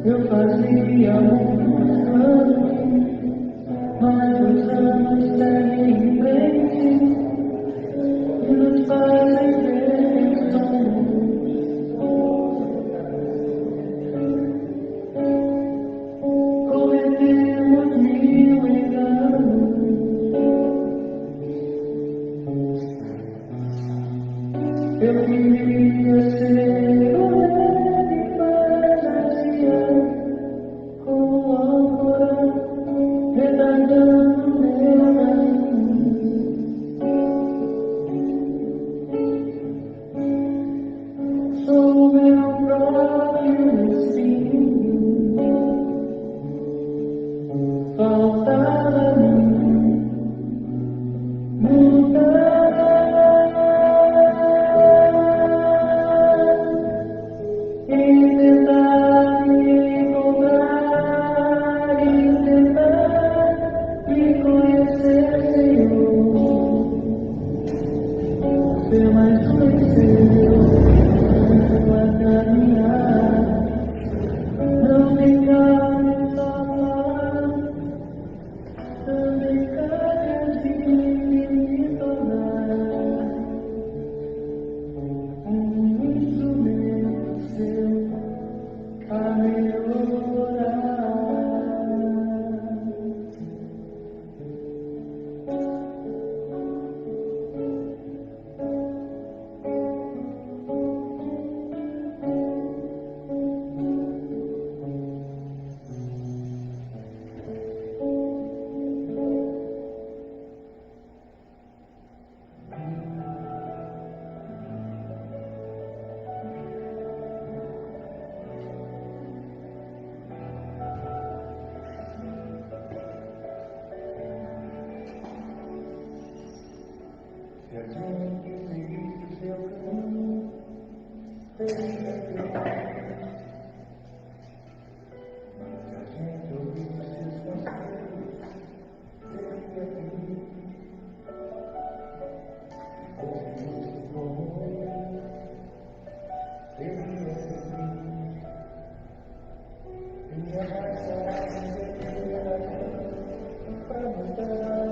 Eu fazia muitos planos, mas os anos seguem em frente e nos fazem ver quem somos. Cometemos mil enganos. Eu queria ser o rei de fantasia, com o alcorão retardando meu caminho. Sou o meu próprio destino. Faltava-me mudar e tentar me encontrar e tentar me conhecer, Senhor. Ser mais conhecido a caminhar, não ficar só lá, não deixar de me tornar instrumento seu a melhorar. Se a gente seguir o seu caminho, mas se a gente ouvir os seus conselhos, fica aqui. Como se fosse comum, ele assim, e me abraçar, para mostrar.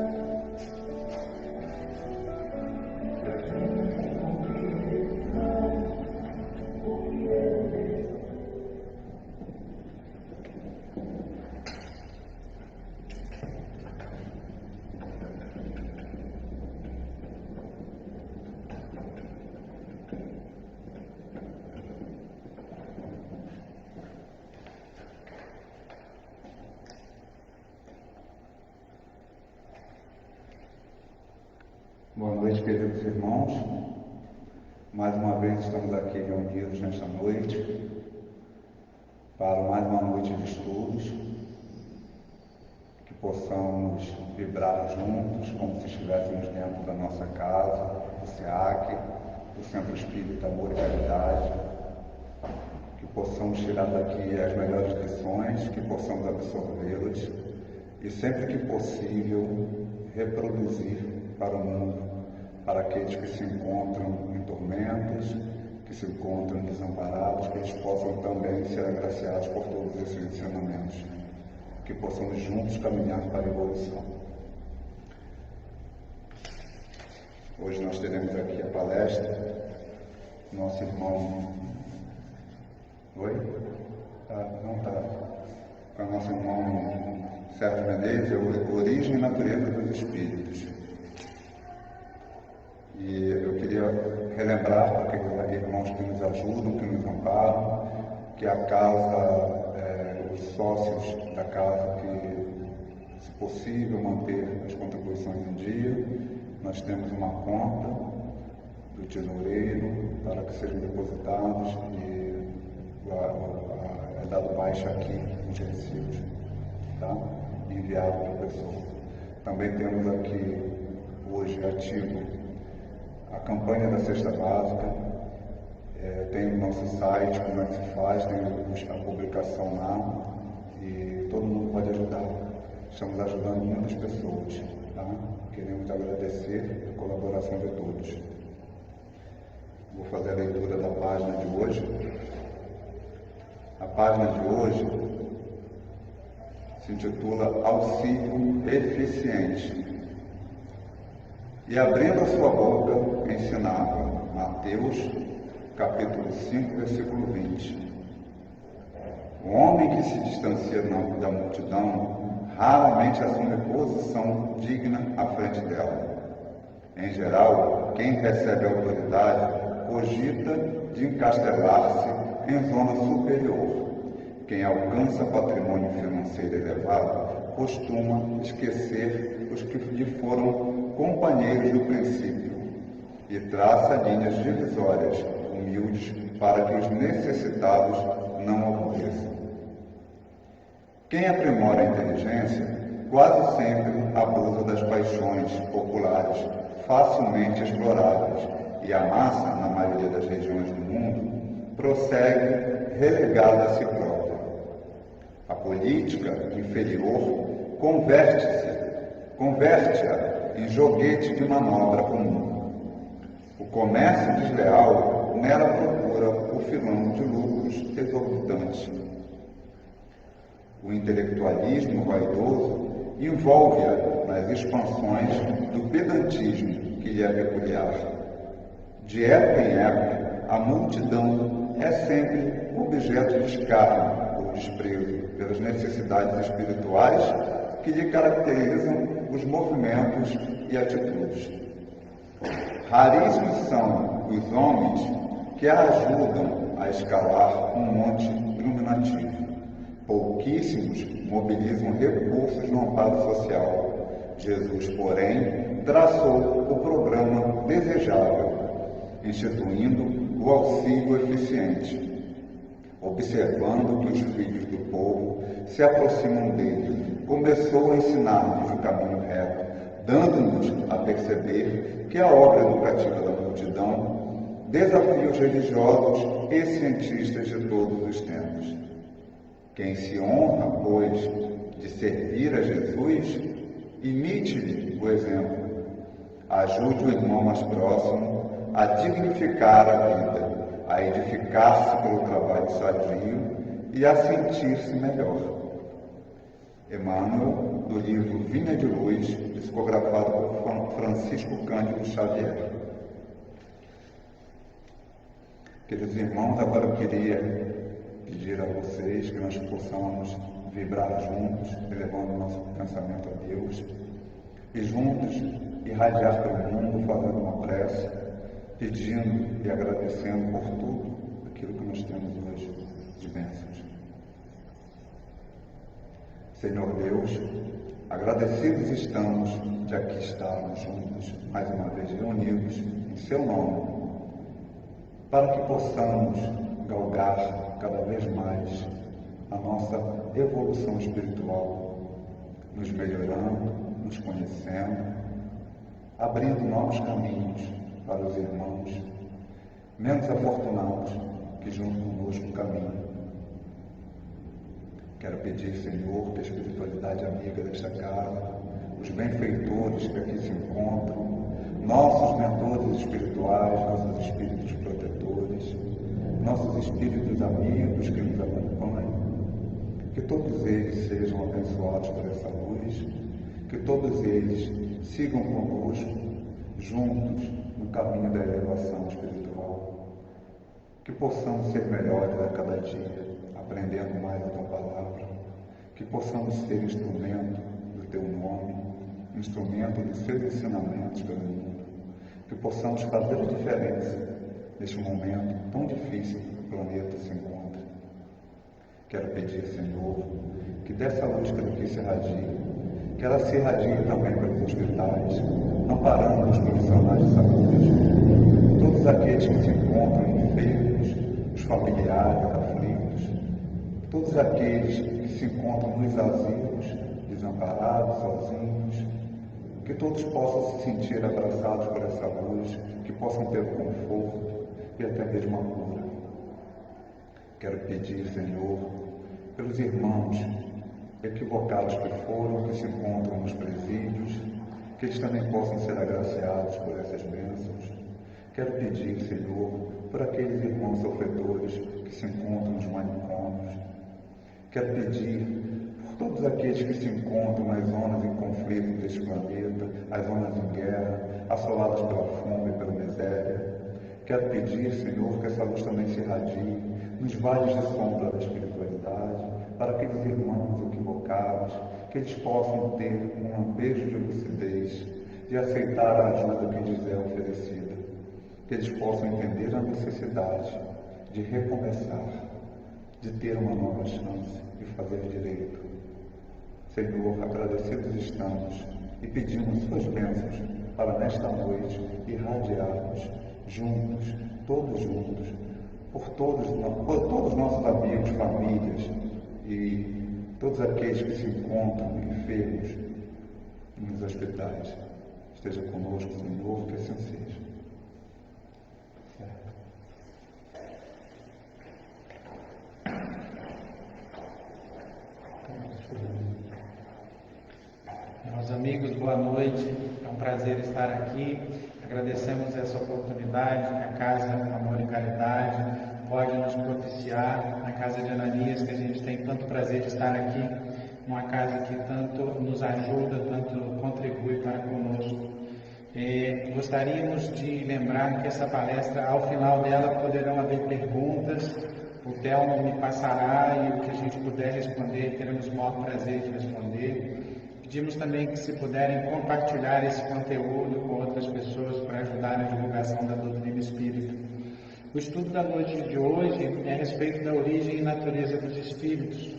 Boa noite, queridos irmãos. Mais uma vez estamos aqui reunidos nesta noite para mais uma noite de estudos, que possamos vibrar juntos como se estivéssemos dentro da nossa casa, do SEAC, do Centro Espírita Amor e Caridade, que possamos tirar daqui as melhores lições, que possamos absorvê-las e sempre que possível reproduzir para o mundo, para aqueles que se encontram em tormentos, que se encontram desamparados, que eles possam também ser agraciados por todos esses ensinamentos, que possamos juntos caminhar para a evolução. Hoje nós teremos aqui a palestra, nosso irmão... Oi? Não está. Com o nosso irmão Sérgio Menezes, Origem e Natureza dos Espíritos. E eu queria relembrar para aqueles irmãos que nos ajudam, que nos amparam, que a casa, os sócios da casa que, se possível, manter as contribuições em dia, nós temos uma conta do tesoureiro para que sejam depositados e é dado baixa aqui nos recibos, tá? Enviado para a pessoa. Também temos aqui hoje ativo a campanha da cesta básica, tem o nosso site, como é que se faz, tem a publicação lá e todo mundo pode ajudar. Estamos ajudando muitas pessoas, tá? Queremos agradecer a colaboração de todos. Vou fazer a leitura da página de hoje. A página de hoje se intitula Auxílio Eficiente. E abrindo a sua boca, ensinava Mateus, capítulo 5, versículo 20. O homem que se distancia da multidão raramente assume posição digna à frente dela. Em geral, quem recebe a autoridade cogita de encastelar-se em zona superior. Quem alcança patrimônio financeiro elevado costuma esquecer os que lhe foram companheiros do princípio e traça linhas divisórias humildes para que os necessitados não aborreçam. Quem aprimora a inteligência quase sempre abusa das paixões populares facilmente exploráveis e a massa, na maioria das regiões do mundo, prossegue relegada a si própria. A política inferior converte-a em joguete de manobra comum. O comércio desleal nela procura o filão de lucros exorbitantes. O intelectualismo vaidoso envolve-a nas expansões do pedantismo que lhe é peculiar. De época em época, a multidão é sempre objeto de escárnio ou desprezo pelas necessidades espirituais que lhe caracterizam os movimentos e atitudes. Raríssimos são os homens que a ajudam a escalar um monte iluminativo. Pouquíssimos mobilizam recursos no amparo social. Jesus, porém, traçou o programa desejável, instituindo o auxílio eficiente. Observando que os filhos do povo se aproximam dele, começou a ensinar-lhes o caminho reto, dando-nos a perceber que a obra educativa da multidão desafia os religiosos e cientistas de todos os tempos. Quem se honra, pois, de servir a Jesus, imite-lhe o exemplo. Ajude o irmão mais próximo a dignificar a vida, a edificar-se pelo trabalho sadio e a sentir-se melhor. Emmanuel, do livro Vinha de Luz, psicografado por Francisco Cândido Xavier. Queridos irmãos, agora eu queria pedir a vocês que nós possamos vibrar juntos, elevando nosso pensamento a Deus, e juntos irradiar pelo mundo, fazendo uma prece, pedindo e agradecendo por tudo aquilo que nós temos hoje de bênçãos. Senhor Deus, agradecidos estamos de aqui estarmos juntos, mais uma vez reunidos em Seu nome, para que possamos galgar cada vez mais a nossa evolução espiritual, nos melhorando, nos conhecendo, abrindo novos caminhos para os irmãos menos afortunados que junto conosco caminham. Quero pedir, Senhor, que a espiritualidade amiga desta casa, os benfeitores que aqui se encontram, nossos mentores espirituais, nossos espíritos protetores, nossos espíritos amigos que nos acompanham, que todos eles sejam abençoados por essa luz, que todos eles sigam conosco, juntos, no caminho da elevação espiritual, que possamos ser melhores a cada dia, aprendendo mais a Tua Palavra, que possamos ser instrumento do Teu nome, instrumento dos Seus ensinamentos pelo mundo, que possamos fazer a diferença neste momento tão difícil que o planeta se encontra. Quero pedir, Senhor, que dessa luz que aqui se irradia, que ela se irradie também pelos hospitais, amparando os profissionais de saúde, todos aqueles que se encontram enfermos, os familiares aflitos, todos aqueles que se encontram nos asilos, desamparados, sozinhos, que todos possam se sentir abraçados por essa luz, que possam ter conforto e até mesmo a cura. Quero pedir, Senhor, pelos irmãos equivocados que foram, que se encontram nos presídios, que eles também possam ser agraciados por essas bênçãos. Quero pedir, Senhor, por aqueles irmãos sofredores que se encontram nos manicômios, Quero pedir por todos aqueles que se encontram nas zonas em conflito deste planeta, as zonas em guerra, assoladas pela fome e pela miséria. Quero pedir, Senhor, que essa luz também se irradie nos vales de sombra da espiritualidade, para aqueles irmãos equivocados, que eles possam ter um lampejo de lucidez, de aceitar a ajuda que lhes é oferecida, que eles possam entender a necessidade de recomeçar, de ter uma nova chance de fazer direito. Senhor, agradecidos estamos e pedimos suas bênçãos para nesta noite irradiarmos juntos, todos juntos, por todos nossos amigos, famílias e todos aqueles que se encontram enfermos nos hospitais. Esteja conosco, Senhor, que assim seja. Certo. Meus amigos, boa noite. É um prazer estar aqui. Agradecemos essa oportunidade que a Casa Amor e Caridade pode nos propiciar, na Casa de Ananias, que a gente tem tanto prazer de estar aqui, uma casa que tanto nos ajuda, tanto contribui para conosco. Gostaríamos de lembrar que essa palestra, ao final dela, poderão haver perguntas. O Telmo me passará e o que a gente puder responder, teremos o maior prazer de responder. Pedimos também que, se puderem, compartilhar esse conteúdo com outras pessoas para ajudar na divulgação da doutrina espírita. O estudo da noite de hoje é a respeito da origem e natureza dos espíritos.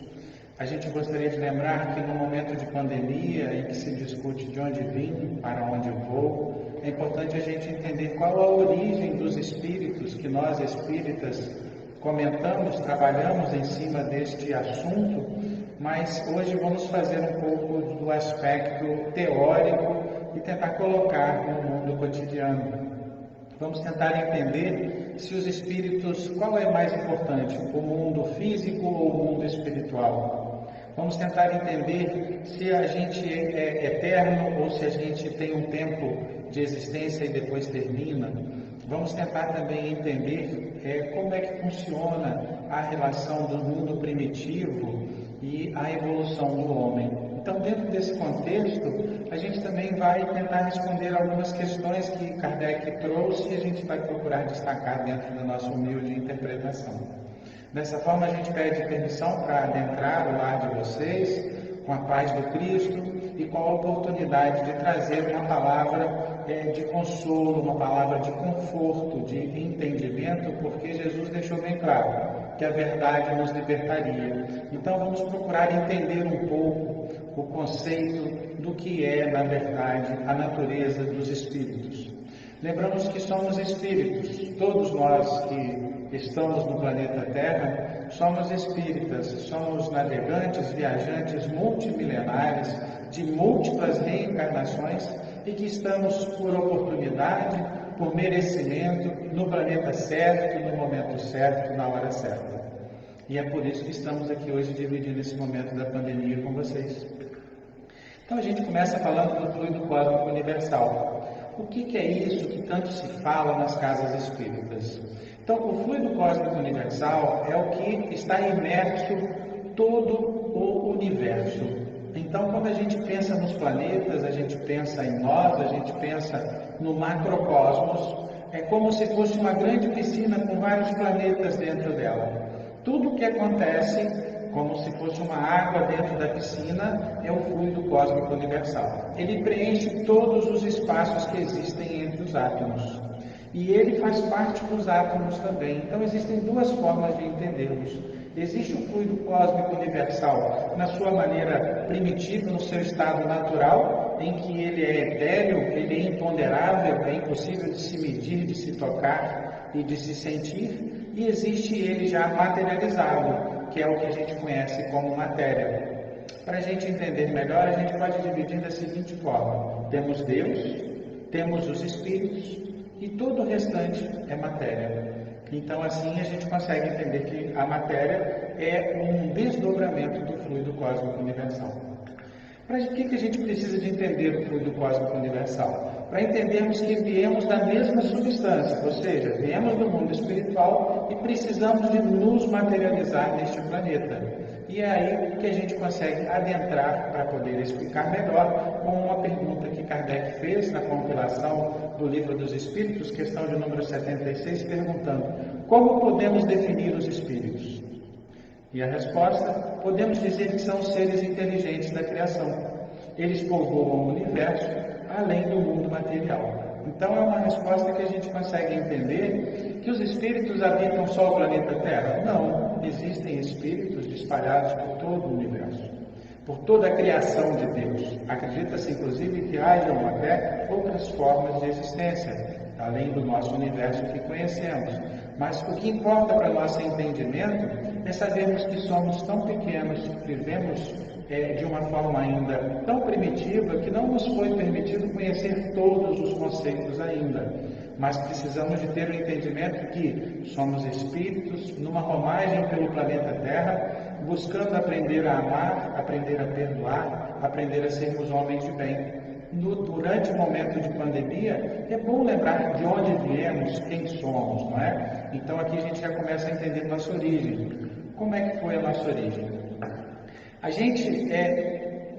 A gente gostaria de lembrar que, no momento de pandemia, em que se discute de onde vim, para onde eu vou, é importante a gente entender qual a origem dos espíritos que nós, espíritas, comentamos, trabalhamos em cima deste assunto, mas hoje vamos fazer um pouco do aspecto teórico e tentar colocar no mundo cotidiano. Vamos tentar entender se os espíritos, qual é mais importante, o mundo físico ou o mundo espiritual? Vamos tentar entender se a gente é eterno ou se a gente tem um tempo de existência e depois termina. Vamos tentar também entender como é que funciona a relação do mundo primitivo e a evolução do homem. Então, dentro desse contexto, a gente também vai tentar responder algumas questões que Kardec trouxe e a gente vai procurar destacar dentro da nossa humilde interpretação. Dessa forma, a gente pede permissão para adentrar o lar de vocês, com a paz do Cristo e com a oportunidade de trazer uma palavra de consolo, uma palavra de conforto, de entendimento, porque Jesus deixou bem claro que a verdade nos libertaria. Então vamos procurar entender um pouco o conceito do que é, na verdade, a natureza dos espíritos. Lembramos que somos espíritos, todos nós que estamos no planeta Terra, somos espíritas, somos navegantes, viajantes multimilenares, de múltiplas reencarnações e que estamos por oportunidade, por merecimento, no planeta certo, no momento certo, na hora certa. E é por isso que estamos aqui hoje dividindo esse momento da pandemia com vocês. Então a gente começa falando do fluido cósmico universal. O que é isso que tanto se fala nas casas espíritas? Então, o fluido cósmico universal é o que está imerso todo o universo. Então, quando a gente pensa nos planetas, a gente pensa em nós, a gente pensa no macrocosmos, é como se fosse uma grande piscina com vários planetas dentro dela. Tudo o que acontece, como se fosse uma água dentro da piscina, é o fluido cósmico universal. Ele preenche todos os espaços que existem entre os átomos. E ele faz parte dos átomos também. Então existem duas formas de entendermos. Existe o fluido cósmico universal na sua maneira primitiva, no seu estado natural, em que ele é etéreo, ele é imponderável, é impossível de se medir, de se tocar e de se sentir. E existe ele já materializado, que é o que a gente conhece como matéria. Para a gente entender melhor, a gente pode dividir da seguinte forma: temos Deus, temos os espíritos e todo o restante é matéria. Então, assim, a gente consegue entender que a matéria é um desdobramento do fluido cósmico universal. Para que a gente precisa de entender o fluido cósmico universal? Para entendermos que viemos da mesma substância, ou seja, viemos do mundo espiritual e precisamos de nos materializar neste planeta. E é aí que a gente consegue adentrar para poder explicar melhor com uma pergunta que Kardec fez na compilação do Livro dos Espíritos, questão de número 76, perguntando: como podemos definir os espíritos? E a resposta: podemos dizer que são seres inteligentes da criação. Eles povoam o universo além do mundo material. Então é uma resposta que a gente consegue entender que os espíritos habitam só o planeta Terra. Não, existem espíritos espalhados por todo o universo, por toda a criação de Deus. Acredita-se inclusive que hajam até outras formas de existência, além do nosso universo que conhecemos. Mas o que importa para nosso entendimento é sabermos que somos tão pequenos, vivemos de uma forma ainda tão primitiva que não nos foi permitido conhecer todos os conceitos ainda. Mas precisamos de ter o entendimento que somos espíritos numa romagem pelo planeta Terra, buscando aprender a amar, aprender a perdoar, aprender a sermos homens de bem. Durante o momento de pandemia, é bom lembrar de onde viemos, quem somos, não é? Então aqui a gente já começa a entender nossa origem. Como é que foi a nossa origem? A gente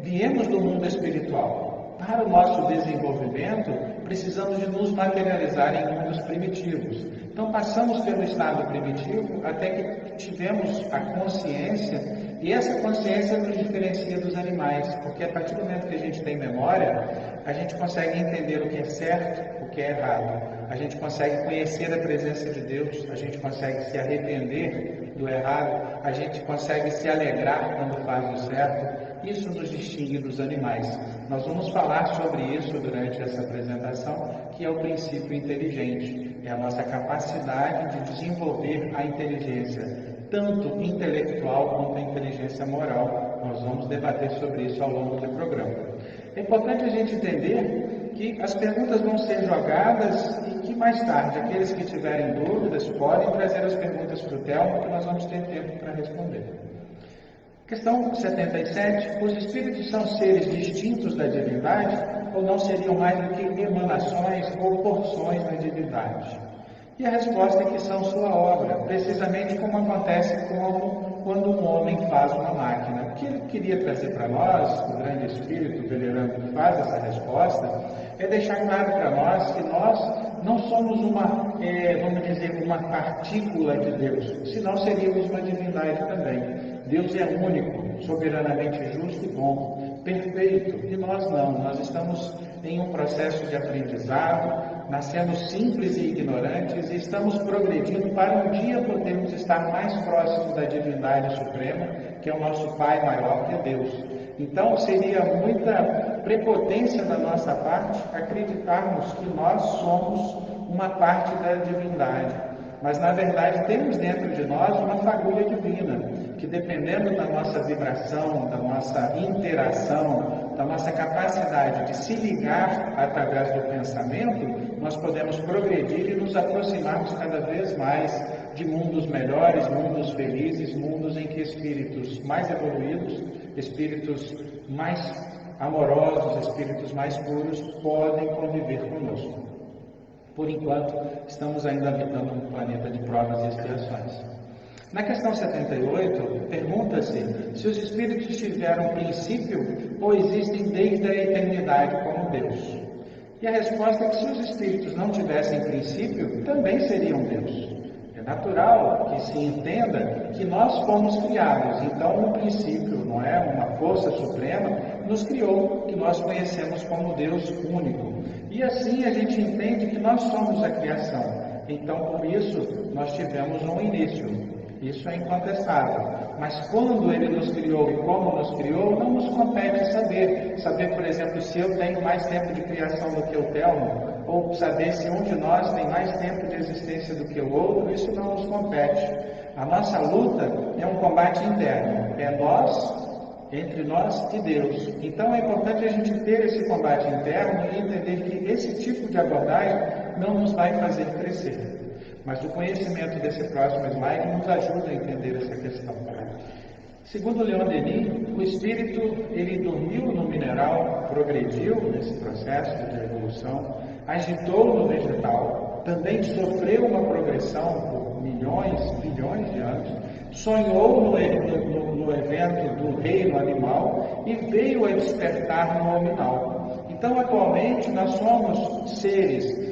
viemos do mundo espiritual. Para o nosso desenvolvimento, precisamos de nos materializar em mundos primitivos. Então passamos pelo estado primitivo até que tivemos a consciência, e essa consciência nos diferencia dos animais, porque a partir do momento que a gente tem memória, a gente consegue entender o que é certo, o que é errado. A gente consegue conhecer a presença de Deus, a gente consegue se arrepender do errado, a gente consegue se alegrar quando faz o certo. Isso nos distingue dos animais. Nós vamos falar sobre isso durante essa apresentação, que é o princípio inteligente. É a nossa capacidade de desenvolver a inteligência, tanto intelectual quanto a inteligência moral. Nós vamos debater sobre isso ao longo do programa. É importante a gente entender que as perguntas vão ser jogadas e que mais tarde, aqueles que tiverem dúvidas podem trazer as perguntas para o Telmo, que nós vamos ter tempo para responder. Questão 77. Os espíritos são seres distintos da divindade ou não seriam mais do que emanações ou porções da divindade? E a resposta é que são sua obra, precisamente como acontece quando um homem faz uma máquina. O que ele queria trazer para nós, o grande espírito venerando que faz essa resposta, é deixar claro para nós que nós não somos uma partícula de Deus, senão seríamos uma divindade também. Deus é único, soberanamente justo e bom, perfeito, e nós não. Nós estamos em um processo de aprendizado, nascemos simples e ignorantes e estamos progredindo para um dia podermos estar mais próximos da divindade suprema, que é o nosso Pai maior, que é Deus. Então seria muita prepotência da nossa parte acreditarmos que nós somos uma parte da divindade. Mas na verdade temos dentro de nós uma fagulha divina, que dependendo da nossa vibração, da nossa interação, da nossa capacidade de se ligar através do pensamento, nós podemos progredir e nos aproximarmos cada vez mais de mundos melhores, mundos felizes, mundos em que espíritos mais evoluídos, espíritos mais amorosos, espíritos mais puros podem conviver conosco. Por enquanto, estamos ainda habitando um planeta de provas e expiações. Na questão 78, pergunta-se se os espíritos tiveram princípio ou existem desde a eternidade como Deus. E a resposta é que se os espíritos não tivessem princípio, também seriam Deus. É natural que se entenda que nós fomos criados, então um princípio, não é? Uma força suprema nos criou, que nós conhecemos como Deus único. E assim a gente entende que nós somos a criação. Então, por isso, nós tivemos um início. Isso é incontestável. Mas quando Ele nos criou e como nos criou, não nos compete saber. Saber, por exemplo, se eu tenho mais tempo de criação do que o Telmo, ou saber se um de nós tem mais tempo de existência do que o outro, isso não nos compete. A nossa luta é um combate interno. É nós, entre nós e Deus. Então é importante a gente ter esse combate interno e entender que esse tipo de abordagem não nos vai fazer crescer. Mas o conhecimento desse próximo slide nos ajuda a entender essa questão. Segundo Leon Denis, o espírito ele dormiu no mineral, progrediu nesse processo de evolução, agitou no vegetal, também sofreu uma progressão por milhões, bilhões de anos, sonhou no evento do reino animal e veio a despertar no hominal. Então, atualmente, nós somos seres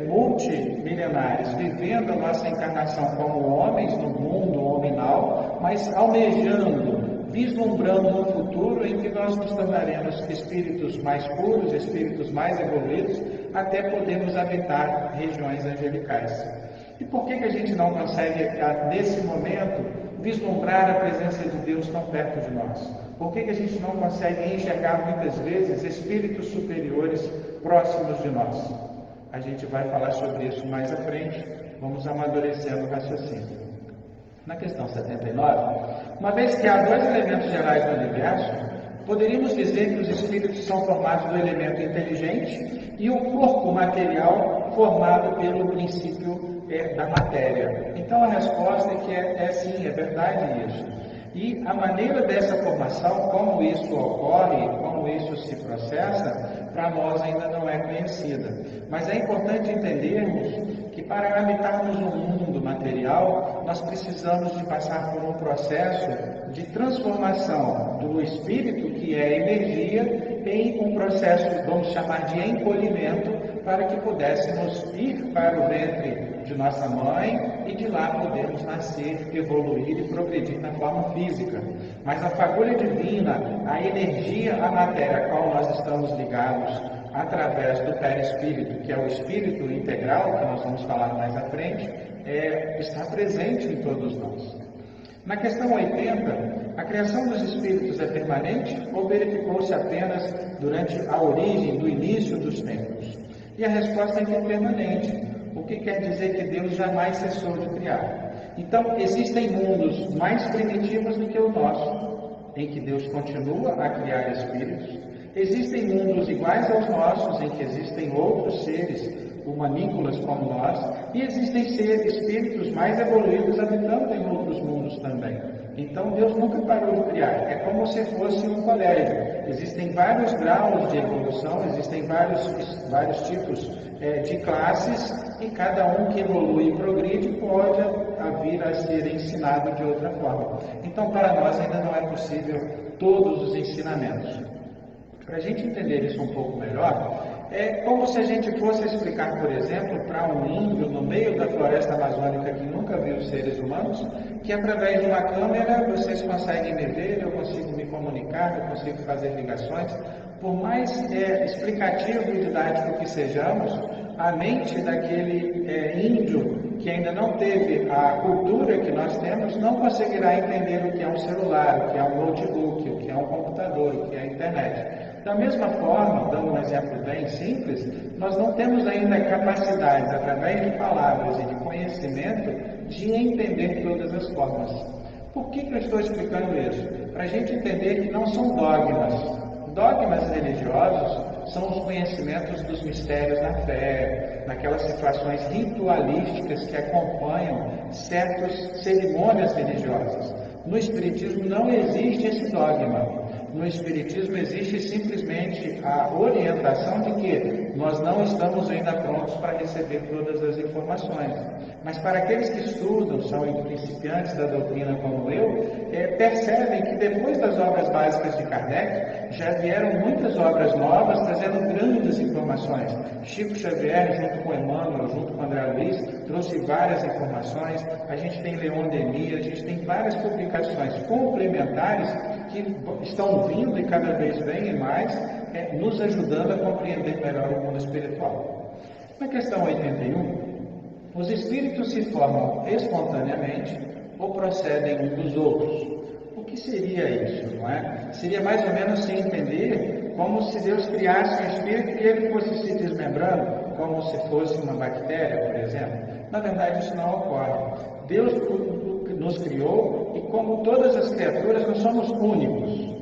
multimilenares, vivendo a nossa encarnação como homens no mundo hominal, mas almejando, vislumbrando um futuro em que nós nos tornaremos espíritos mais puros, espíritos mais evoluídos, até podermos habitar regiões angelicais. E por que a gente não consegue, nesse momento, vislumbrar a presença de Deus tão perto de nós? Por que a gente não consegue enxergar muitas vezes espíritos superiores próximos de nós? A gente vai falar sobre isso mais à frente, vamos amadurecendo o raciocínio. Na questão 79, uma vez que há dois elementos gerais do universo, poderíamos dizer que os espíritos são formados do elemento inteligente e o corpo material formado pelo princípio da matéria. Então a resposta é que sim, é verdade isso. E a maneira dessa formação, como isso ocorre, como isso se processa, para nós ainda não é conhecida. Mas é importante entendermos que para habitarmos um mundo material, nós precisamos de passar por um processo de transformação do espírito, que é energia, em um processo, vamos chamar de encolhimento, para que pudéssemos ir para o ventre de nossa mãe e de lá podermos nascer, evoluir e progredir na forma física. Mas a fagulha divina, a energia, a matéria a qual nós estamos ligados através do perispírito, que é o espírito integral, que nós vamos falar mais à frente, está presente em todos nós. Na questão 80, a criação dos espíritos é permanente ou verificou-se apenas durante a origem, do início dos tempos? E a resposta é que é permanente, o que quer dizer que Deus jamais cessou de criar. Então, existem mundos mais primitivos do que o nosso, em que Deus continua a criar espíritos. Existem mundos iguais aos nossos, em que existem outros seres humanícolas como nós, e existem espíritos mais evoluídos habitando em outros mundos também. Então Deus nunca parou de criar, é como se fosse um colégio. Existem vários graus de evolução, existem vários tipos de classes, e cada um que evolui e progride pode vir a ser ensinado de outra forma. Então para nós ainda não é possível todos os ensinamentos. Para a gente entender isso um pouco melhor, é como se a gente fosse explicar, por exemplo, para um índio no meio da floresta amazônica que nunca viu seres humanos, que através de uma câmera vocês conseguem me ver, eu consigo me comunicar, eu consigo fazer ligações. Por mais explicativo e didático que sejamos, a mente daquele índio que ainda não teve a cultura que nós temos, não conseguirá entender o que é um celular, o que é um notebook, o que é um computador, o que é a internet. Da mesma forma, dando um exemplo bem simples, nós não temos ainda capacidade, através de palavras e de conhecimento, de entender todas as formas. Por que eu estou explicando isso? Para a gente entender que não são dogmas. Dogmas religiosos são os conhecimentos dos mistérios da fé, naquelas situações ritualísticas que acompanham certas cerimônias religiosas. No Espiritismo não existe esse dogma. No Espiritismo existe simplesmente a orientação de que nós não estamos ainda prontos para receber todas as informações. Mas para aqueles que estudam, são principiantes da doutrina como eu, percebem que depois das obras básicas de Kardec, já vieram muitas obras novas trazendo grandes informações. Chico Xavier, junto com Emmanuel, junto com André Luiz, trouxe várias informações. A gente tem Leon Denis, a gente tem várias publicações complementares que estão vindo e cada vez vêm mais, nos ajudando a compreender melhor o mundo espiritual. Na questão 81, os espíritos se formam espontaneamente ou procedem uns dos outros. O que seria isso, não é? Seria mais ou menos se entender como se Deus criasse um espírito e ele fosse se desmembrando, como se fosse uma bactéria, por exemplo. Na verdade, isso não ocorre. Deus nos criou e, como todas as criaturas, nós somos únicos,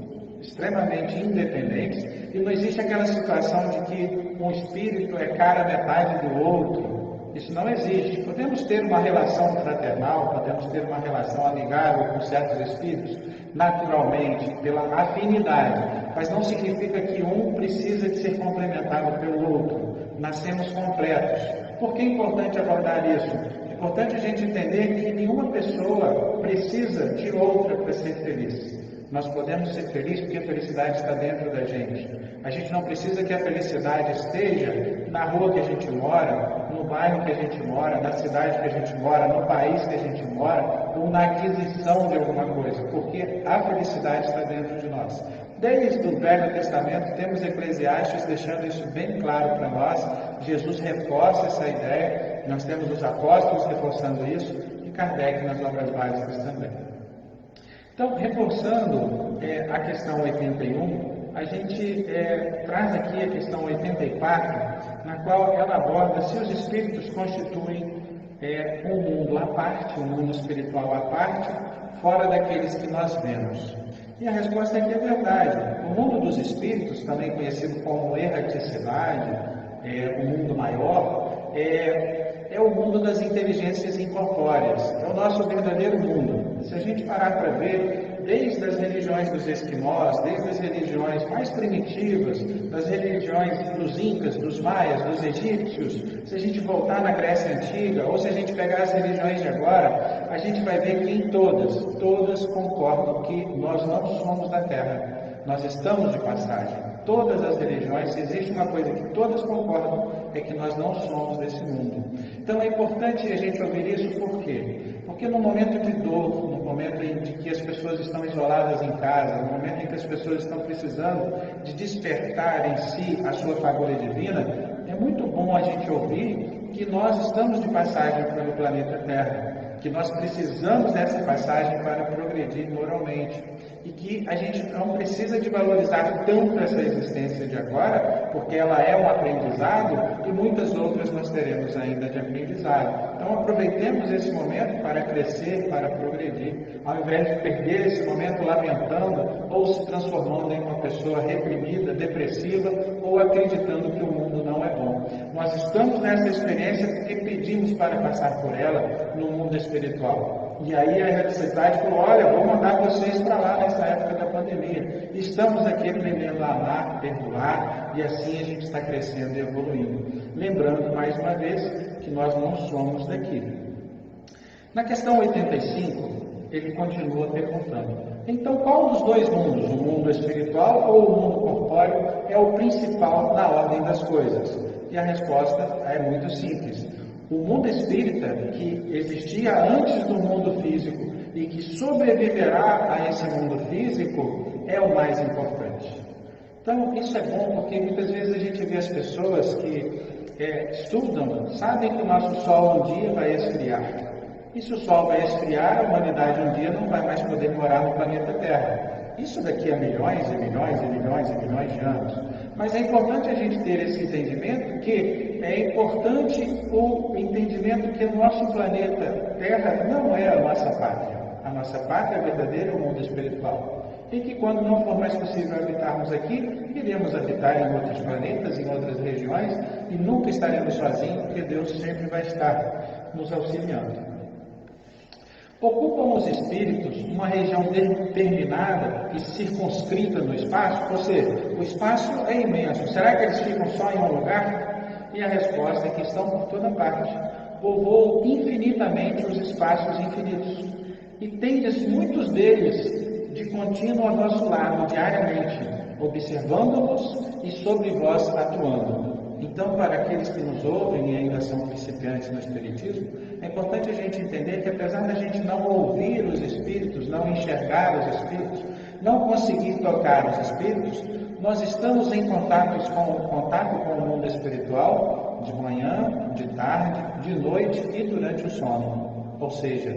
extremamente independentes, e não existe aquela situação de que um espírito é cara metade do outro. Isso não existe. Podemos ter uma relação fraternal, podemos ter uma relação amigável com certos espíritos, naturalmente, pela afinidade, mas não significa que um precisa de ser complementado pelo outro. Nascemos completos. Por que é importante abordar isso? É importante a gente entender que nenhuma pessoa precisa de outra para ser feliz. Nós podemos ser felizes porque a felicidade está dentro da gente. A gente não precisa que a felicidade esteja na rua que a gente mora, no bairro que a gente mora, na cidade que a gente mora, no país que a gente mora, ou na aquisição de alguma coisa, porque a felicidade está dentro de nós. Desde o Velho Testamento temos Eclesiastes deixando isso bem claro para nós. Jesus reforça essa ideia, nós temos os apóstolos reforçando isso e Kardec nas obras básicas também. Então, reforçando a questão 81, a gente traz aqui a questão 84, na qual ela aborda se os espíritos constituem um mundo à parte, um mundo espiritual à parte, fora daqueles que nós vemos. E a resposta é que é verdade. O mundo dos espíritos, também conhecido como erraticidade, o mundo maior, é o mundo das inteligências incorpóreas, é o nosso verdadeiro mundo. Se a gente parar para ver, desde as religiões dos esquimós, desde as religiões mais primitivas, das religiões dos incas, dos maias, dos egípcios, se a gente voltar na Grécia Antiga, ou se a gente pegar as religiões de agora, a gente vai ver que em todas concordam que nós não somos da Terra, nós estamos de passagem. Todas as religiões, se existe uma coisa que todas concordam, é que nós não somos desse mundo. Então é importante a gente ouvir isso, por quê? Porque no momento de dor, no momento em que as pessoas estão isoladas em casa, no momento em que as pessoas estão precisando de despertar em si a sua fagulha divina, é muito bom a gente ouvir que nós estamos de passagem pelo planeta Terra, que nós precisamos dessa passagem para progredir moralmente e que a gente não precisa de valorizar tanto essa existência de agora, porque ela é um aprendizado e muitas outras nós teremos ainda de aprendizado. Então aproveitemos esse momento para crescer, para progredir, ao invés de perder esse momento lamentando ou se transformando em uma pessoa reprimida, depressiva ou acreditando que o mundo não é bom. Nós estamos nessa experiência porque pedimos para passar por ela no mundo espiritual. E aí a eletricidade falou, olha, vou mandar vocês para lá nessa época da pandemia. Estamos aqui aprendendo a amar, perdoar, e assim a gente está crescendo e evoluindo. Lembrando, mais uma vez, que nós não somos daqui. Na questão 85, ele continua perguntando, então qual dos dois mundos, o mundo espiritual ou o mundo corpóreo, é o principal na ordem das coisas? E a resposta é muito simples. O mundo espírita, que existia antes do mundo físico e que sobreviverá a esse mundo físico, é o mais importante. Então, isso é bom porque muitas vezes a gente vê as pessoas que estudam, sabem que o nosso Sol um dia vai esfriar. E se o Sol vai esfriar, a humanidade um dia não vai mais poder morar no planeta Terra. Isso daqui a milhões e milhões e milhões e milhões de anos. Mas é importante a gente ter esse entendimento que é importante o entendimento que o nosso planeta Terra não é a nossa pátria. A nossa pátria verdadeira é o mundo espiritual. E que quando não for mais possível habitarmos aqui, iremos habitar em outros planetas, em outras regiões, e nunca estaremos sozinhos, porque Deus sempre vai estar nos auxiliando. Ocupam os espíritos uma região determinada e circunscrita no espaço? Ou seja, o espaço é imenso. Será que eles ficam só em um lugar? E a resposta é que estão por toda parte. Povoam infinitamente os espaços infinitos. E tendes muitos deles de contínuo ao nosso lado, diariamente, observando-nos e sobre vós atuando. Então, para aqueles que nos ouvem e ainda são principiantes no Espiritismo, é importante a gente entender que apesar da gente não ouvir os Espíritos, não enxergar os Espíritos, não conseguir tocar os Espíritos, nós estamos em contato com o mundo espiritual de manhã, de tarde, de noite e durante o sono. Ou seja,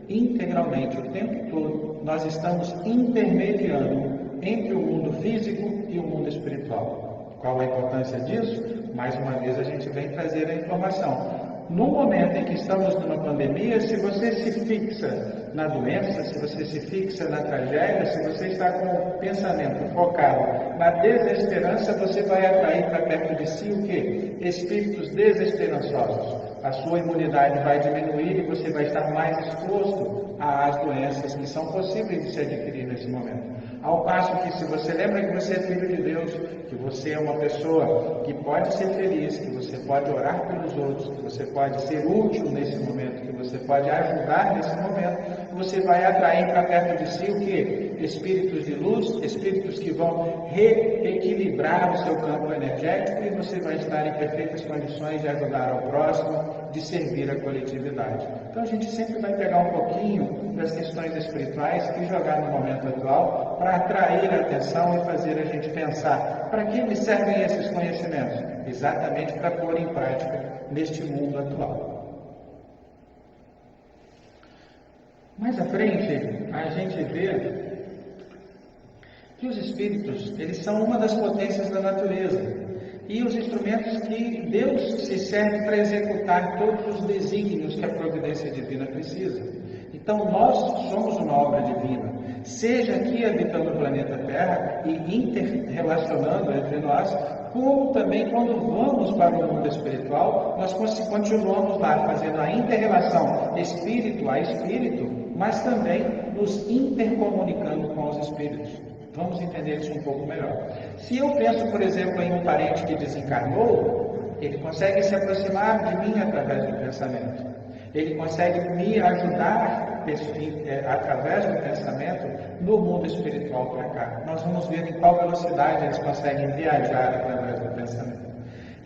integralmente, o tempo todo, nós estamos intermediando entre o mundo físico e o mundo espiritual. Qual a importância disso? Mais uma vez a gente vem trazer a informação. No momento em que estamos numa pandemia, se você se fixa na doença, se você se fixa na tragédia, se você está com o pensamento focado na desesperança, você vai atrair para perto de si o quê? Espíritos desesperançosos. A sua imunidade vai diminuir e você vai estar mais exposto às doenças que são possíveis de se adquirir nesse momento. Ao passo que, se você lembra que você é filho de Deus, que você é uma pessoa que pode ser feliz, que você pode orar pelos outros, que você pode ser útil nesse momento, que você pode ajudar nesse momento, você vai atrair para perto de si o quê? Espíritos de luz, espíritos que vão reequilibrar o seu campo energético, e você vai estar em perfeitas condições de ajudar ao próximo, de servir a coletividade. Então a gente sempre vai pegar um pouquinho das questões espirituais e jogar no momento atual para atrair a atenção e fazer a gente pensar: para que me servem esses conhecimentos? Exatamente para pôr em prática neste mundo atual. Mais à frente, a gente vê que os espíritos, eles são uma das potências da natureza e os instrumentos que Deus se serve para executar todos os desígnios que a providência divina precisa. Então, nós somos uma obra divina, seja aqui habitando o planeta Terra e interrelacionando entre nós, como também quando vamos para o mundo espiritual, nós continuamos lá fazendo a inter-relação espírito a espírito, mas também nos intercomunicando com os espíritos. Vamos entender isso um pouco melhor. Se eu penso, por exemplo, em um parente que desencarnou, ele consegue se aproximar de mim através do pensamento. Ele consegue me ajudar através do pensamento no mundo espiritual para cá. Nós vamos ver em qual velocidade eles conseguem viajar através do pensamento.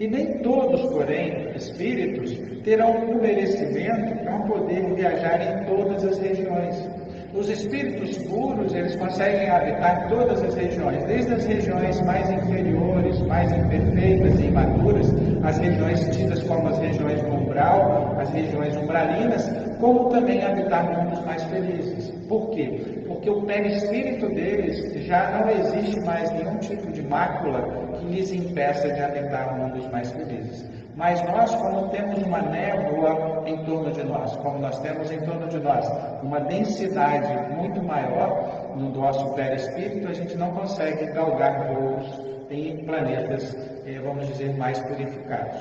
E nem todos, porém, espíritos, terão o merecimento para poder viajar em todas as regiões. Os espíritos puros, eles conseguem habitar todas as regiões, desde as regiões mais inferiores, mais imperfeitas e imaturas, as regiões tidas como as regiões do umbral, as regiões umbralinas, como também habitar mundos mais felizes. Por quê? Porque o perispírito deles já não existe mais nenhum tipo de mácula que lhes impeça de habitar mundos mais felizes. Mas nós, como temos uma névoa em torno de nós, como nós temos em torno de nós uma densidade muito maior no nosso perispírito, a gente não consegue galgar voos em planetas, vamos dizer, mais purificados.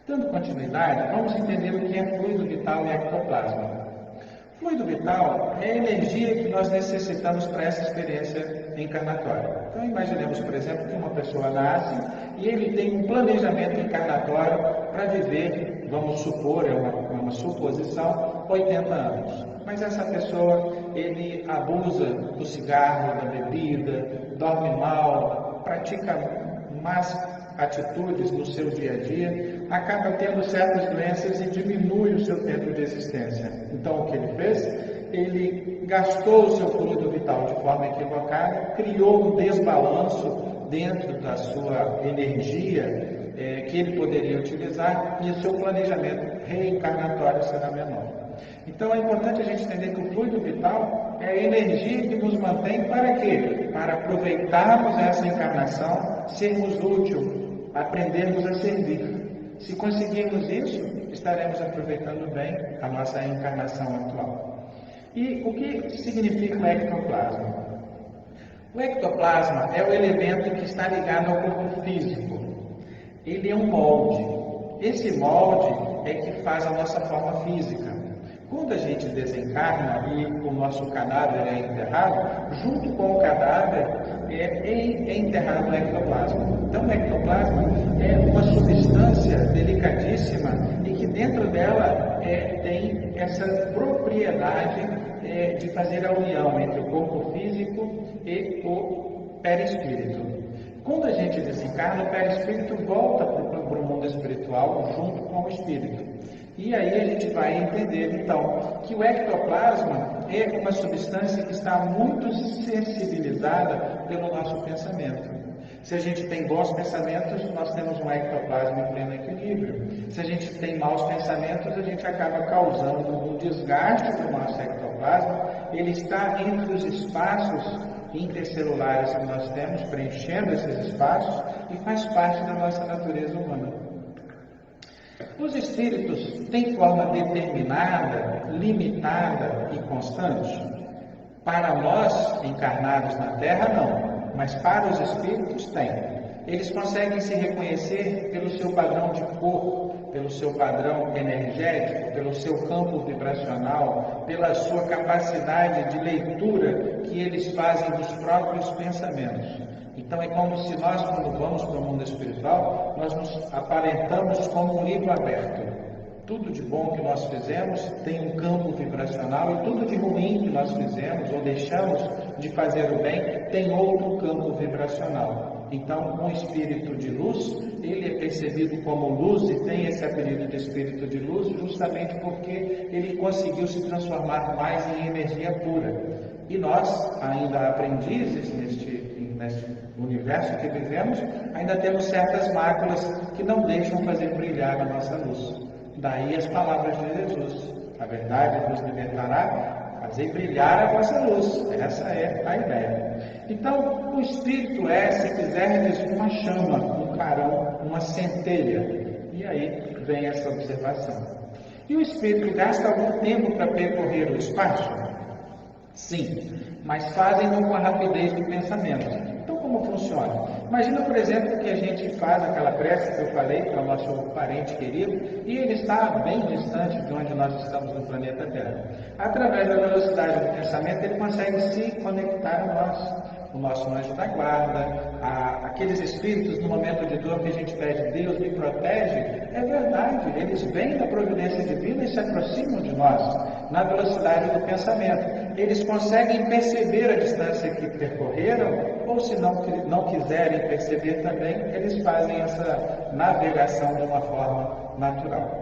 Dando continuidade, vamos entender o que é fluido vital e ectoplasma. Fluido vital é a energia que nós necessitamos para essa experiência encarnatória. Então, imaginemos, por exemplo, que uma pessoa nasce e ele tem um planejamento encarnatório para viver, vamos supor, é uma suposição, 80 anos. Mas essa pessoa, ele abusa do cigarro, da bebida, dorme mal, pratica más atitudes no seu dia a dia, acaba tendo certas doenças e diminui o seu tempo de existência. Então, o que ele fez? Ele gastou o seu fluido vital de forma equivocada, criou um desbalanço dentro da sua energia que ele poderia utilizar, e o seu planejamento reencarnatório será menor. Então é importante a gente entender que o fluido vital é a energia que nos mantém para quê? Para aproveitarmos essa encarnação, sermos úteis, aprendermos a servir. Se conseguirmos isso, estaremos aproveitando bem a nossa encarnação atual. E o que significa o ectoplasma? O ectoplasma é o elemento que está ligado ao corpo físico. Ele é um molde. Esse molde é que faz a nossa forma física. Quando a gente desencarna e o nosso cadáver é enterrado, junto com o cadáver é enterrado o ectoplasma. Então, o ectoplasma é uma substância delicadíssima e que dentro dela tem essa propriedade de fazer a união entre o corpo físico e o perispírito. Quando a gente desencarna, o perispírito volta para o mundo espiritual junto com o espírito. E aí a gente vai entender, então, que o ectoplasma é uma substância que está muito sensibilizada pelo nosso pensamento. Se a gente tem bons pensamentos, nós temos um ectoplasma em pleno equilíbrio. Se a gente tem maus pensamentos, a gente acaba causando um desgaste do nosso ectoplasma. Ele está entre os espaços intercelulares que nós temos, preenchendo esses espaços, e faz parte da nossa natureza humana. Os espíritos têm forma determinada, limitada e constante? Para nós, encarnados na Terra, não, mas para os espíritos tem. Eles conseguem se reconhecer pelo seu padrão de cor, pelo seu padrão energético, pelo seu campo vibracional, pela sua capacidade de leitura que eles fazem dos próprios pensamentos. Então é como se nós, quando vamos para o mundo espiritual, nós nos aparentamos como um livro aberto. Tudo de bom que nós fizemos tem um campo vibracional e tudo de ruim que nós fizemos ou deixamos de fazer o bem tem outro campo vibracional. Então, um espírito de luz, ele é percebido como luz e tem esse apelido de espírito de luz justamente porque ele conseguiu se transformar mais em energia pura. E nós, ainda aprendizes neste universo que vivemos, ainda temos certas máculas que não deixam fazer brilhar a nossa luz. Daí as palavras de Jesus: a verdade vos libertará, fazer brilhar a vossa luz. Essa é a ideia. Então, o Espírito é, se quisermos, uma chama, um clarão, uma centelha. E aí vem essa observação. E o Espírito gasta algum tempo para percorrer o espaço? Sim, mas fazem-no com a rapidez do pensamento. Então, como funciona? Imagina, por exemplo, que a gente faz aquela prece que eu falei para o nosso parente querido e ele está bem distante de onde nós estamos no planeta Terra. Através da velocidade do pensamento, ele consegue se conectar a nós. O nosso anjo da guarda, aqueles espíritos no momento de dor que a gente pede, Deus me protege, é verdade, eles vêm da providência divina e se aproximam de nós na velocidade do pensamento. Eles conseguem perceber a distância que percorreram, ou se não quiserem perceber também, eles fazem essa navegação de uma forma natural.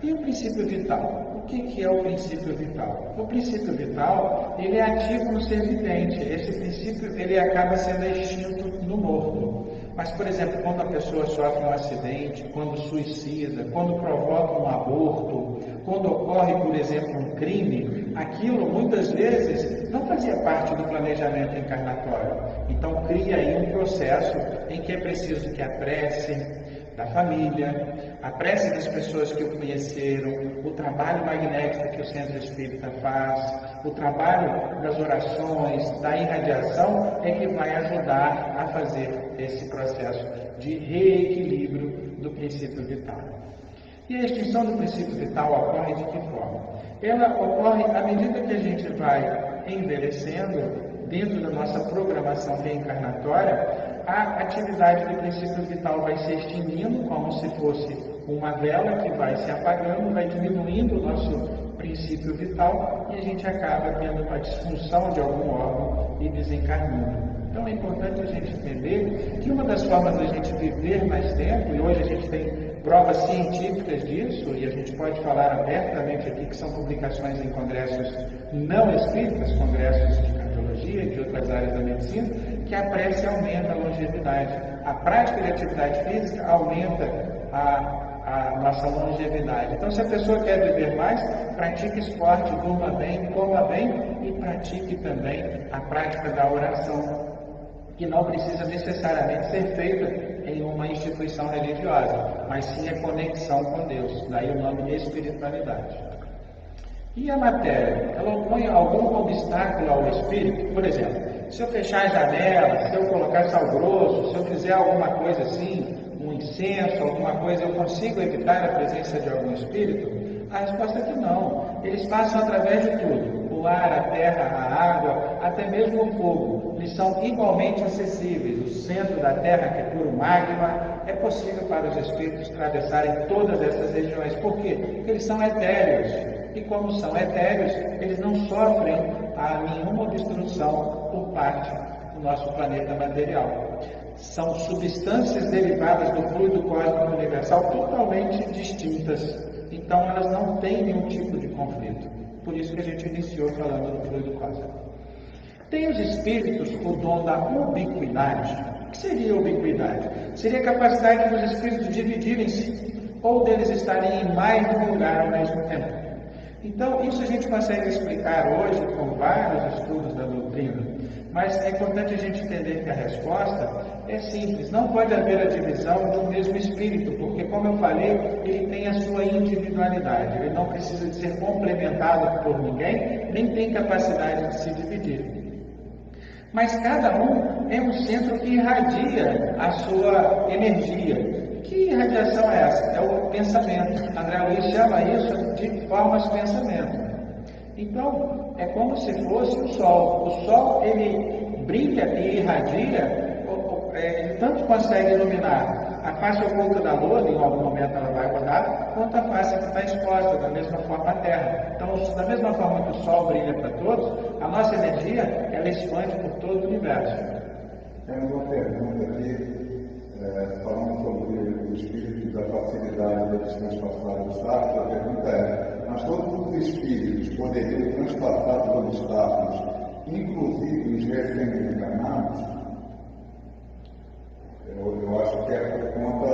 E o princípio vital? O que é o princípio vital? O princípio vital, ele é ativo no ser vivente. Esse princípio, ele acaba sendo extinto no morto. Mas, por exemplo, quando a pessoa sofre um acidente, quando suicida, quando provoca um aborto, quando ocorre, por exemplo, um crime, aquilo muitas vezes não fazia parte do planejamento encarnatório. Então cria aí um processo em que é preciso que a prece da família, a prece das pessoas que o conheceram, o trabalho magnético que o Centro Espírita faz, o trabalho das orações, da irradiação, é que vai ajudar a fazer esse processo de reequilíbrio do princípio vital. E a extinção do princípio vital ocorre de que forma? Ela ocorre à medida que a gente vai envelhecendo, dentro da nossa programação reencarnatória, a atividade do princípio vital vai se extinguindo, como se fosse uma vela que vai se apagando, vai diminuindo o nosso princípio vital e a gente acaba tendo uma disfunção de algum órgão e desencarnando. Então é importante a gente entender que uma das formas da gente viver mais tempo, e hoje a gente tem provas científicas disso, e a gente pode falar abertamente aqui que são publicações em congressos não espíritas, congressos de cardiologia e de outras áreas da medicina, que a prece aumenta a longevidade. A prática de atividade física aumenta a nossa longevidade. Então, se a pessoa quer viver mais, pratique esporte, durma bem, coma bem e pratique também a prática da oração, que não precisa necessariamente ser feita em uma instituição religiosa, mas sim a conexão com Deus, daí o nome de espiritualidade. E a matéria? Ela opõe algum obstáculo ao espírito? Por exemplo, se eu fechar a janela, se eu colocar sal grosso, se eu fizer alguma coisa assim, um incenso, alguma coisa, eu consigo evitar a presença de algum espírito? A resposta é que não. Eles passam através de tudo. O ar, a terra, a água, até mesmo o fogo. Eles são igualmente acessíveis. O centro da terra, que é puro magma, é possível para os espíritos atravessarem todas essas regiões. Por quê? Porque eles são etéreos. E como são etéreos, eles não sofrem nenhuma obstrução por parte do nosso planeta material. São substâncias derivadas do fluido cósmico universal totalmente distintas. Então elas não têm nenhum tipo de conflito. Por isso que a gente iniciou falando do fluido cósmico. Tem os espíritos o dom da ubiquidade. O que seria ubiquidade? Seria a capacidade dos espíritos dividirem-se ou deles estarem em mais de um lugar ao mesmo tempo. Então, isso a gente consegue explicar hoje com vários estudos da doutrina, mas é importante a gente entender que a resposta é simples. Não pode haver a divisão de um mesmo espírito, porque, como eu falei, ele tem a sua individualidade. Ele não precisa de ser complementado por ninguém, nem tem capacidade de se dividir. Mas cada um é um centro que irradia a sua energia. Que radiação é essa? É o pensamento. André Luiz chama isso de formas pensamento. Então, é como se fosse o Sol. O Sol, ele brilha e irradia, ele tanto consegue iluminar a face oculta da Lua, em algum momento ela vai rodar, quanto a face que está exposta, da mesma forma a Terra. Então, da mesma forma que o Sol brilha para todos, a nossa energia, ela expande por todo o universo. Temos uma pergunta aqui, falando sobre o espírito da facilidade de transpassar obstáculos. A pergunta é: mas todos os espíritos poderiam transpassar os obstáculos, inclusive os recém-encarnados? Eu acho que é por conta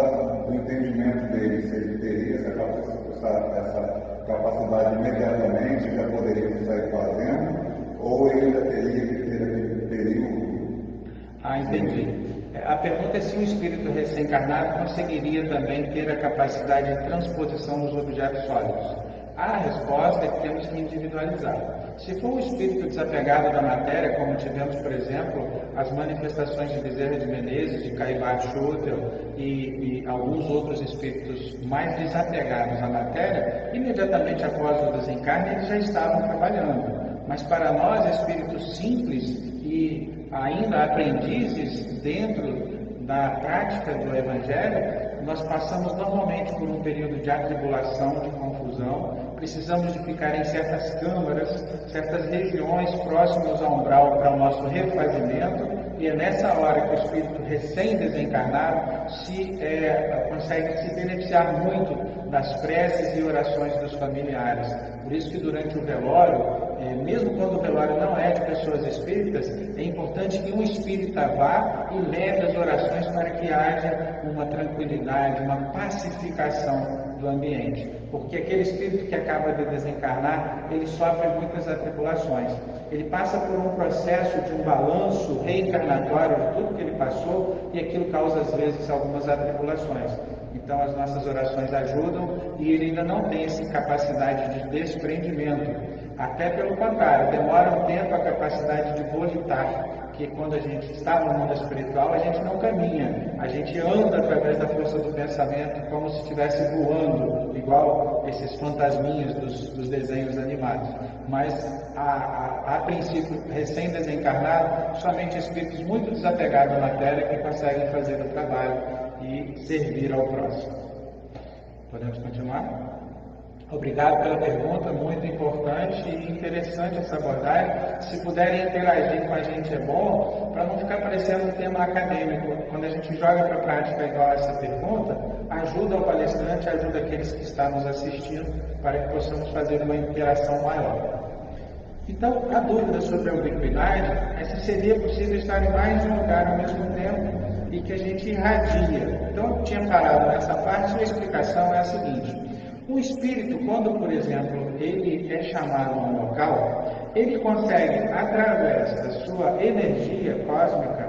do entendimento dele, se ele teria essa capacidade imediatamente, já poderia sair fazendo, ou ele ainda teria que ter aquele período. Entendi. A pergunta é se o espírito recém-encarnado conseguiria também ter a capacidade de transposição dos objetos sólidos. A resposta é que temos que individualizar. Se for um espírito desapegado da matéria, como tivemos, por exemplo, as manifestações de Bezerra de Menezes, de Caibar Schutel e alguns outros espíritos mais desapegados à matéria, imediatamente após o desencarne eles já estavam trabalhando. Mas para nós, espíritos simples e ainda aprendizes dentro da prática do Evangelho, nós passamos normalmente por um período de atribulação, de confusão, precisamos de ficar em certas câmaras, certas regiões próximas ao umbral para o nosso refazimento, e é nessa hora que o espírito recém-desencarnado consegue se beneficiar muito das preces e orações dos familiares. Por isso que durante o velório, mesmo quando o velório não é de pessoas espíritas, é importante que um espírita vá e leve as orações para que haja uma tranquilidade, uma pacificação do ambiente. Porque aquele espírito que acaba de desencarnar, ele sofre muitas atribulações. Ele passa por um processo de um balanço reencarnatório de tudo que ele passou, e aquilo causa às vezes algumas atribulações. Então as nossas orações ajudam, e ele ainda não tem essa capacidade de desprendimento. Até pelo contrário, demora um tempo a capacidade de volitar, que quando a gente está no mundo espiritual, a gente não caminha, a gente anda através da força do pensamento, como se estivesse voando, igual esses fantasminhas dos desenhos animados. Mas, a princípio, recém-desencarnado, somente espíritos muito desapegados à matéria que conseguem fazer o trabalho e servir ao próximo. Podemos continuar? Obrigado pela pergunta, muito importante e interessante essa abordagem. Se puderem interagir com a gente é bom, para não ficar parecendo um tema acadêmico. Quando a gente joga para a prática igual essa pergunta, ajuda o palestrante, ajuda aqueles que estão nos assistindo, para que possamos fazer uma interação maior. Então, a dúvida sobre a ubiquidade é se seria possível estar em mais de um lugar ao mesmo tempo e que a gente irradia. Então, eu tinha parado nessa parte, a explicação é a seguinte. O espírito, quando, por exemplo, ele é chamado a um local, ele consegue, através da sua energia cósmica,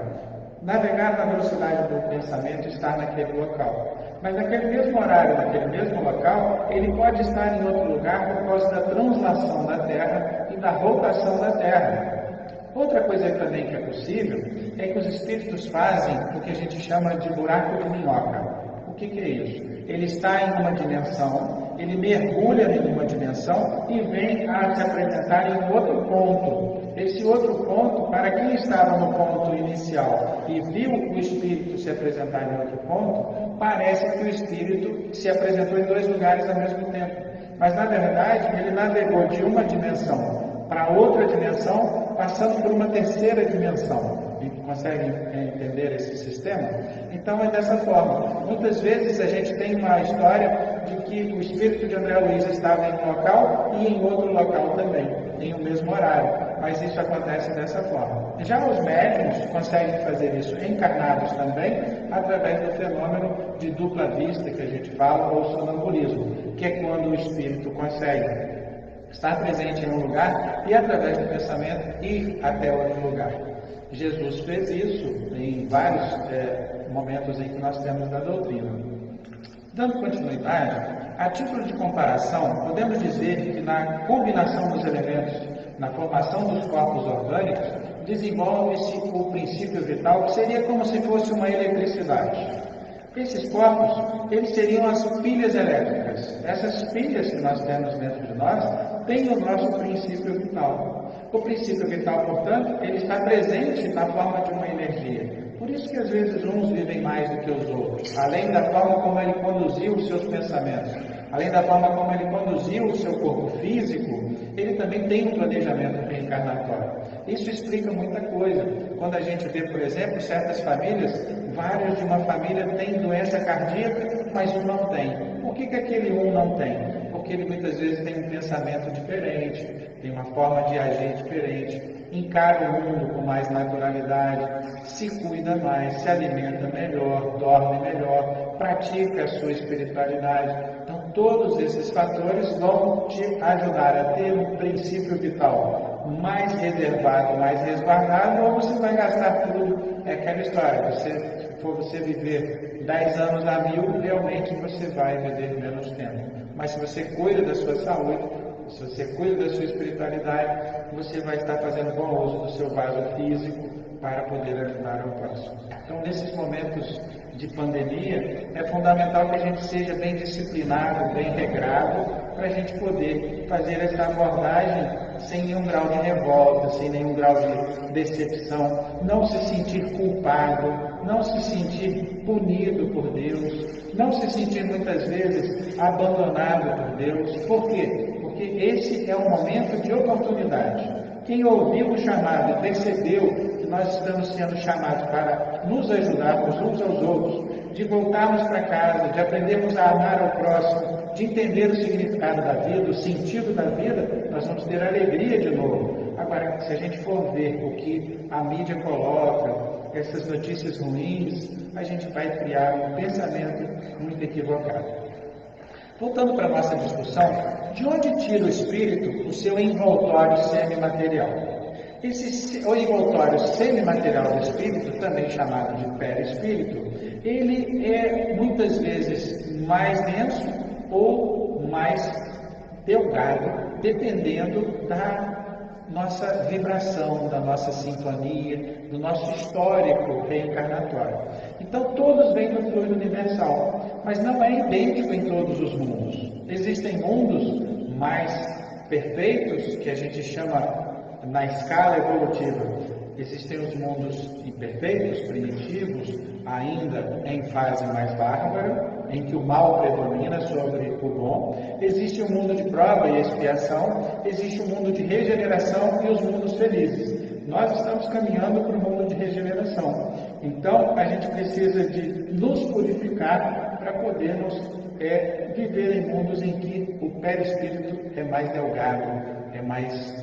navegar na velocidade do pensamento e estar naquele local. Mas naquele mesmo horário, naquele mesmo local, ele pode estar em outro lugar por causa da translação da Terra e da rotação da Terra. Outra coisa também que é possível é que os espíritos fazem o que a gente chama de buraco de minhoca. O que é isso? Ele está em uma dimensão, ele mergulha em uma dimensão e vem a se apresentar em outro ponto. Esse outro ponto, para quem estava no ponto inicial e viu o espírito se apresentar em outro ponto, parece que o espírito se apresentou em dois lugares ao mesmo tempo. Mas, na verdade, ele navegou de uma dimensão para outra dimensão, passando por uma terceira dimensão. Conseguem entender esse sistema? Então é dessa forma. Muitas vezes a gente tem uma história de que o espírito de André Luiz estava em um local e em outro local também, em um mesmo horário. Mas isso acontece dessa forma. Já os médiuns conseguem fazer isso encarnados também, através do fenômeno de dupla vista que a gente fala, ou sonambulismo, que é quando o espírito consegue estar presente em um lugar e, através do pensamento, ir até outro lugar. Jesus fez isso em vários momentos em que nós temos da doutrina. Dando continuidade, a título de comparação, podemos dizer que na combinação dos elementos, na formação dos corpos orgânicos, desenvolve-se o princípio vital, que seria como se fosse uma eletricidade. Esses corpos, eles seriam as pilhas elétricas. Essas pilhas que nós temos dentro de nós têm o nosso princípio vital. O princípio vital, portanto, ele está presente na forma de uma energia. Por isso que às vezes uns vivem mais do que os outros, além da forma como ele conduziu os seus pensamentos, além da forma como ele conduziu o seu corpo físico, ele também tem um planejamento reencarnatório. Isso explica muita coisa. Quando a gente vê, por exemplo, certas famílias, vários de uma família têm doença cardíaca, mas um não tem. Por que aquele um não tem? Porque ele muitas vezes tem um pensamento diferente, tem uma forma de agir diferente, encara o mundo com mais naturalidade, se cuida mais, se alimenta melhor, dorme melhor, pratica a sua espiritualidade. Então, todos esses fatores vão te ajudar a ter um princípio vital mais reservado, mais resguardado, ou você vai gastar tudo. É aquela história, se for você viver 10 anos a 1000, realmente você vai viver menos tempo. Mas se você cuida da sua saúde, se você cuida da sua espiritualidade, você vai estar fazendo bom uso do seu vaso físico para poder ajudar ao próximo. Então, nesses momentos de pandemia, é fundamental que a gente seja bem disciplinado, bem regrado, para a gente poder fazer essa abordagem sem nenhum grau de revolta, sem nenhum grau de decepção, não se sentir culpado, não se sentir punido por Deus, não se sentir muitas vezes abandonado por Deus. Por quê? Porque esse é um momento de oportunidade. Quem ouviu o chamado e percebeu que nós estamos sendo chamados para nos ajudarmos uns aos outros, de voltarmos para casa, de aprendermos a amar ao próximo, de entender o significado da vida, o sentido da vida, nós vamos ter alegria de novo. Agora, se a gente for ver o que a mídia coloca, essas notícias ruins, a gente vai criar um pensamento muito equivocado. Voltando para a nossa discussão, de onde tira o espírito o seu envoltório semimaterial? O envoltório semimaterial do espírito, também chamado de perispírito, ele é muitas vezes mais denso ou mais delgado, dependendo da nossa vibração, da nossa sintonia, do nosso histórico reencarnatório. Então, todos vêm do fluido universal, mas não é idêntico em todos os mundos. Existem mundos mais perfeitos, que a gente chama na escala evolutiva. Existem os mundos imperfeitos, primitivos, ainda em fase mais bárbara, em que o mal predomina sobre o bom. Existe o mundo de prova e expiação, existe o mundo de regeneração e os mundos felizes. Nós estamos caminhando para o mundo de regeneração. Então, a gente precisa de nos purificar para podermos viver em mundos em que o perispírito é mais delgado, é mais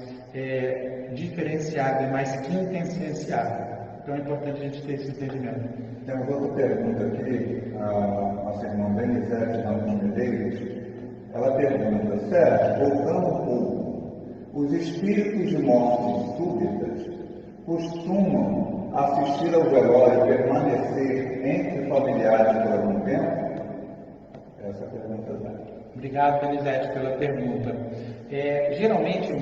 diferenciado, é mais quintessenciado. Então é importante a gente ter esse entendimento. Tem uma outra pergunta aqui, a nossa irmã Denizete Ramos Medeiros, ela pergunta: Sérgio, voltando um pouco, os espíritos de mortes súbitas costumam assistir ao velório e permanecer entre familiares por algum tempo? Essa é a pergunta dela. Obrigado, Denizete, pela pergunta. Geralmente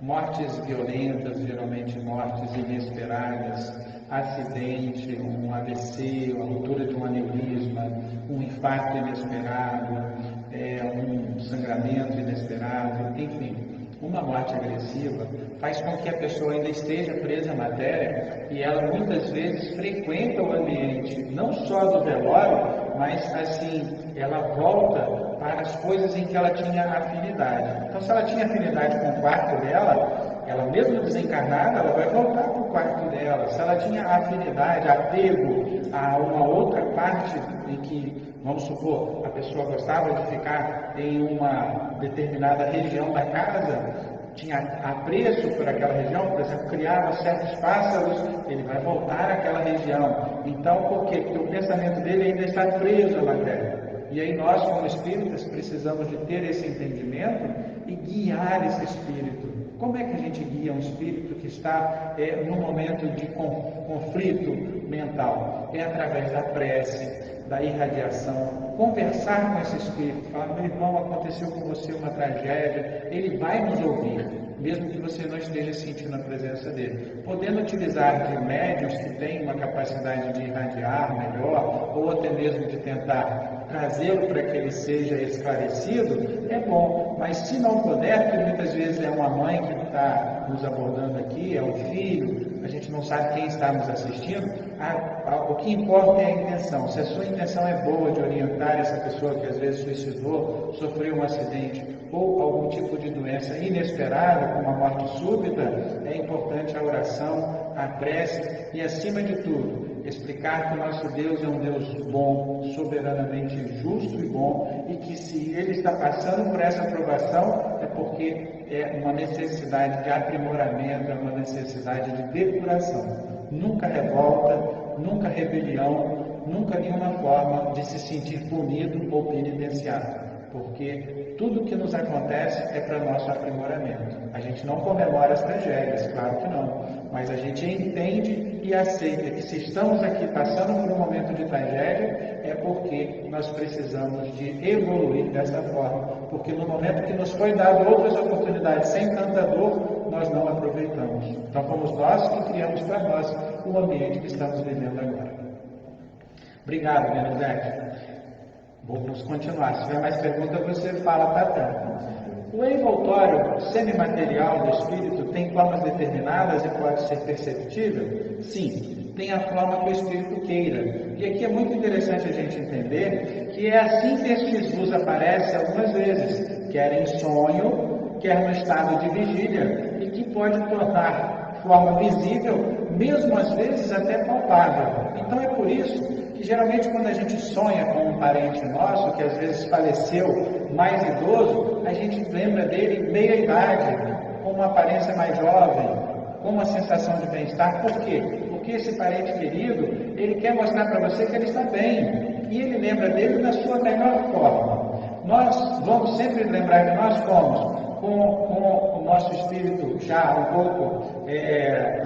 mortes violentas, geralmente mortes inesperadas, acidente, um AVC, uma ruptura de um aneurisma, um infarto inesperado, um sangramento inesperado, enfim, uma morte agressiva faz com que a pessoa ainda esteja presa à matéria e ela muitas vezes frequenta o ambiente não só do velório, mas assim, ela volta para as coisas em que ela tinha afinidade. Então, se ela tinha afinidade com o quarto dela, ela mesmo desencarnada, ela vai voltar para o quarto dela. Se ela tinha afinidade, apego a uma outra parte em que, vamos supor, a pessoa gostava de ficar em uma determinada região da casa, tinha apreço por aquela região, por exemplo, criava certos pássaros, ele vai voltar àquela região. Então, por quê? Porque o pensamento dele ainda está preso à matéria. E aí nós, como espíritas, precisamos de ter esse entendimento e guiar esse espírito. Como é que a gente guia um espírito que está num momento de conflito mental? É através da prece, da irradiação, conversar com esse espírito, falar: meu irmão, aconteceu com você uma tragédia, ele vai nos ouvir. mesmo que você não esteja sentindo a presença dele. Podendo utilizar de médiuns que têm uma capacidade de irradiar melhor, ou até mesmo de tentar trazê-lo para que ele seja esclarecido, é bom. Mas se não puder, que muitas vezes é uma mãe que está nos abordando aqui, é um filho, a gente não sabe quem está nos assistindo, o que importa é a intenção. Se a sua intenção é boa de orientar essa pessoa que às vezes suicidou, sofreu um acidente ou algum tipo de doença inesperada, como a morte súbita, é importante a oração, a prece e, acima de tudo, explicar que o nosso Deus é um Deus bom, soberanamente justo e bom, e que se Ele está passando por essa provação é porque é uma necessidade de aprimoramento, é uma necessidade de depuração. Nunca revolta, nunca rebelião, nunca nenhuma forma de se sentir punido ou penitenciado, porque tudo que nos acontece é para nosso aprimoramento. A gente não comemora as tragédias, claro que não, mas a gente entende e aceita que se estamos aqui passando por um momento de tragédia, é porque nós precisamos de evoluir dessa forma, porque no momento que nos foi dado outras oportunidades sem tanta dor, nós não aproveitamos. Então fomos nós que criamos para nós o ambiente que estamos vivendo agora. Obrigado, Benedete. Vamos continuar. Se tiver mais perguntas, você fala, tá? O envoltório semimaterial do espírito tem formas determinadas e pode ser perceptível? Sim, tem a forma que o espírito queira. E aqui é muito interessante a gente entender que é assim que estes luz aparece algumas vezes, quer em sonho, quer no estado de vigília, e que pode tornar forma visível, mesmo às vezes até palpável. Então é por isso que geralmente quando a gente sonha com um parente nosso, que às vezes faleceu mais idoso, a gente lembra dele meia idade, com uma aparência mais jovem, com uma sensação de bem-estar. Por quê? Porque esse parente querido, ele quer mostrar para você que ele está bem, e ele lembra dele da sua melhor forma. Nós vamos sempre lembrar que nós fomos com o nosso espírito já um pouco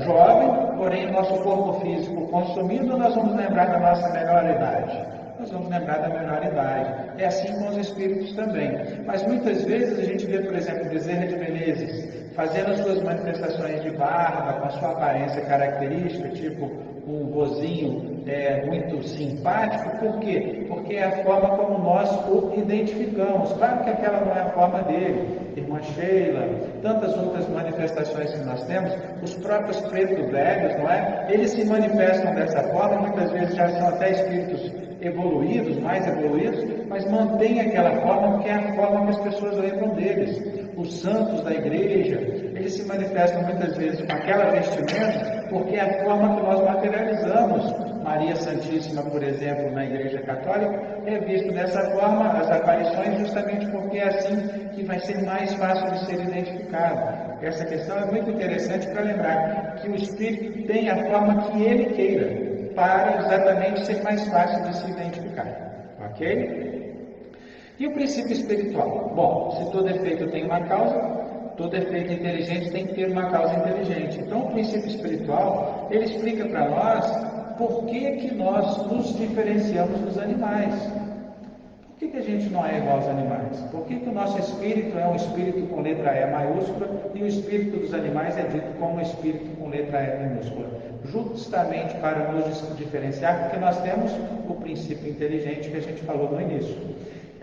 jovem, porém nosso corpo físico consumido, nós vamos lembrar da nossa melhor idade. Nós vamos lembrar da melhor idade. É assim com os espíritos também. Mas muitas vezes a gente vê, por exemplo, Bezerra de Menezes fazendo as suas manifestações de barba, com a sua aparência característica, tipo um vozinho muito simpático. Por quê? Porque é a forma como nós o identificamos. Claro que aquela não é a forma dele. Irmã Sheila, tantas outras manifestações que nós temos, os próprios pretos velhos, não é? Eles se manifestam dessa forma, muitas vezes já são até espíritos evoluídos, mais evoluídos, mas mantém aquela forma porque é a forma que as pessoas lembram deles. Os santos da igreja, eles se manifestam muitas vezes com aquela vestimenta porque é a forma que nós materializamos. Maria Santíssima, por exemplo, na Igreja Católica, é visto dessa forma, as aparições, justamente porque é assim que vai ser mais fácil de ser identificado. Essa questão é muito interessante para lembrar que o Espírito tem a forma que ele queira, para exatamente ser mais fácil de se identificar. Ok? E o princípio espiritual? Bom, se todo efeito tem uma causa, todo efeito inteligente tem que ter uma causa inteligente. Então, o princípio espiritual, ele explica para nós por que nós nos diferenciamos dos animais. Por que a gente não é igual aos animais? Por que o nosso espírito é um espírito com letra E maiúscula e o espírito dos animais é dito como um espírito com letra E minúscula? Justamente para nos diferenciar, porque nós temos o princípio inteligente que a gente falou no início.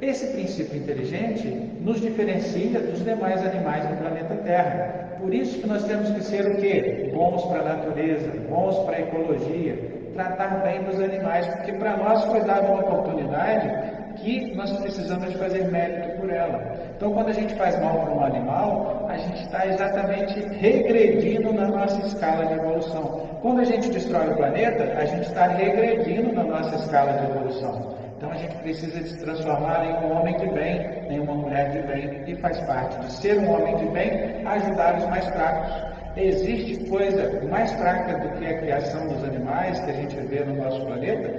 Esse princípio inteligente nos diferencia dos demais animais do planeta Terra. Por isso que nós temos que ser o quê? Bons para a natureza, bons para a ecologia, tratar bem dos animais, porque para nós foi dada uma oportunidade que nós precisamos de fazer mérito por ela. Então, quando a gente faz mal para um animal, a gente está exatamente regredindo na nossa escala de evolução. Quando a gente destrói o planeta, a gente está regredindo na nossa escala de evolução. Então, a gente precisa se transformar em um homem de bem, em uma mulher de bem, e faz parte de ser um homem de bem, ajudar os mais fracos. Existe coisa mais fraca do que a criação dos animais que a gente vê no nosso planeta?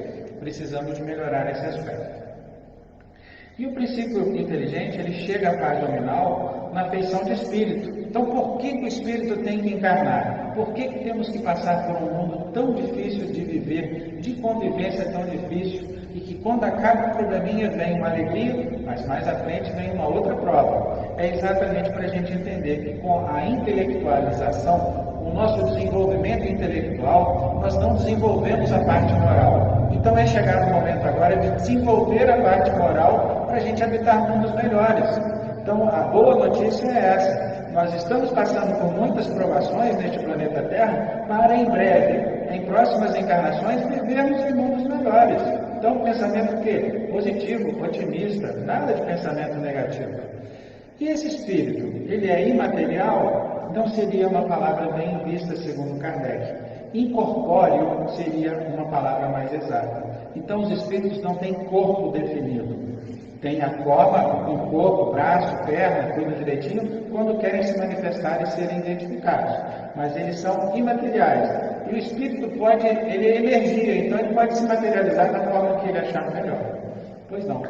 Precisamos de melhorar esse aspecto. E o princípio inteligente, ele chega à paz nominal na feição de espírito. Então, por que o espírito tem que encarnar? Por que temos que passar por um mundo tão difícil de viver, de convivência tão difícil, e que quando acaba o probleminha vem uma alegria, mas mais à frente vem uma outra prova. É exatamente para a gente entender que com a intelectualização, o nosso desenvolvimento intelectual, nós não desenvolvemos a parte moral. Então é chegado o momento agora de desenvolver a parte moral para a gente habitar mundos melhores. Então a boa notícia é essa. Nós estamos passando por muitas provações neste planeta Terra para em breve, em próximas encarnações, vivermos em mundos melhores. Então pensamento o quê? Positivo, otimista, nada de pensamento negativo. E esse espírito, ele é imaterial? Não seria uma palavra bem vista segundo Kardec. Incorpóreo seria uma palavra mais exata. Então os espíritos não têm corpo definido. Tem a forma, um corpo, braço, perna, tudo direitinho, quando querem se manifestar e serem identificados. Mas eles são imateriais. E o espírito pode, ele é energia, então ele pode se materializar da forma que ele achar melhor. Pois não.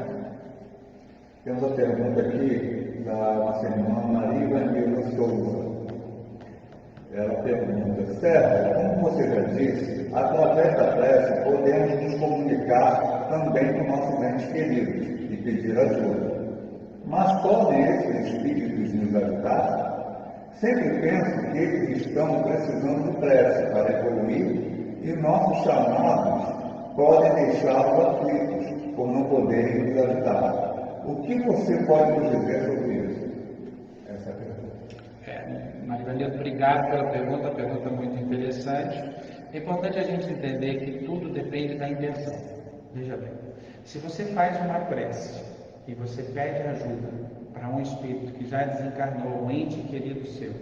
Temos a pergunta aqui da nossa irmã Maria Vanilla Souza. Ela pergunta: Sérgio, como você já disse, através da prece podemos nos comunicar também com nossos entes queridos e pedir ajuda. Mas podem esses espíritos nos ajudar? Sempre penso que eles estão precisando de prece para evoluir e nossos chamados podem deixá-los aflitos por não poderem nos ajudar. O que você pode nos dizer sobre isso? Essa é a pergunta. Marivanildo, obrigado pela pergunta muito interessante. É importante a gente entender que tudo depende da intenção. Veja bem, se você faz uma prece e você pede ajuda para um espírito que já desencarnou, um ente querido seu,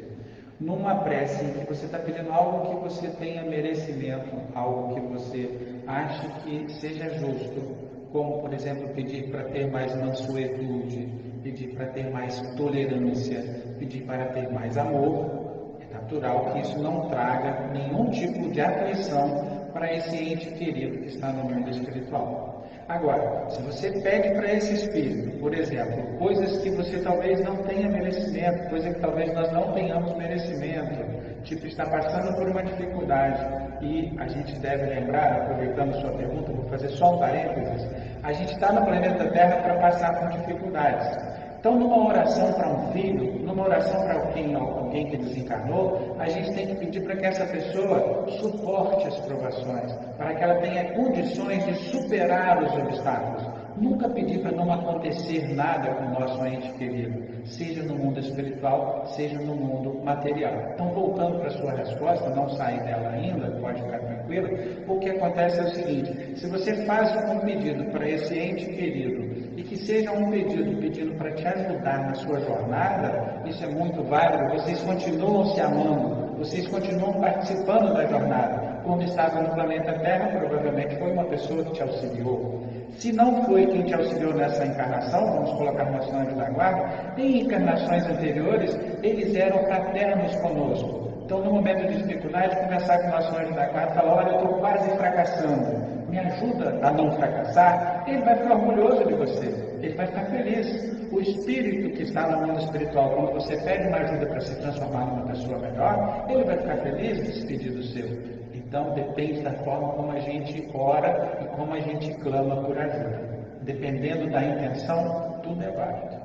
numa prece em que você está pedindo algo que você tenha merecimento, algo que você ache que seja justo, como, por exemplo, pedir para ter mais mansuetude, pedir para ter mais tolerância, pedir para ter mais amor, é natural que isso não traga nenhum tipo de aflição para esse ente querido que está no mundo espiritual. Agora, se você pede para esse espírito, por exemplo, coisas que você talvez não tenha merecimento, coisas que talvez nós não tenhamos merecimento, tipo, está passando por uma dificuldade, e a gente deve lembrar, aproveitando sua pergunta, vou fazer só um parênteses, a gente está no planeta Terra para passar por dificuldades. Então, numa oração para um filho, numa oração para alguém que desencarnou, a gente tem que pedir para que essa pessoa suporte as provações, para que ela tenha condições de superar os obstáculos. Nunca pedir para não acontecer nada com o nosso ente querido, seja no mundo espiritual, seja no mundo material. Então, voltando para a sua resposta, não sair dela ainda, pode ficar tranquilo, o que acontece é o seguinte: se você faz um pedido para esse ente querido, e que seja um pedido para te ajudar na sua jornada, isso é muito válido, vocês continuam se amando, vocês continuam participando da jornada. Quando estava no planeta Terra, provavelmente foi uma pessoa que te auxiliou. Se não foi quem te auxiliou nessa encarnação, vamos colocar o nosso anjo da guarda, em encarnações anteriores, eles eram fraternos conosco. Então, no momento de dificuldade, conversar com o nosso anjo da guarda e falar: olha, eu estou quase fracassando, me ajuda a não fracassar. Ele vai ficar orgulhoso de você, ele vai ficar feliz. O espírito que está no mundo espiritual, quando você pede uma ajuda para se transformar numa pessoa melhor, ele vai ficar feliz desse pedido seu. Então, depende da forma como a gente ora e como a gente clama por ajuda. Dependendo da intenção, tudo é válido.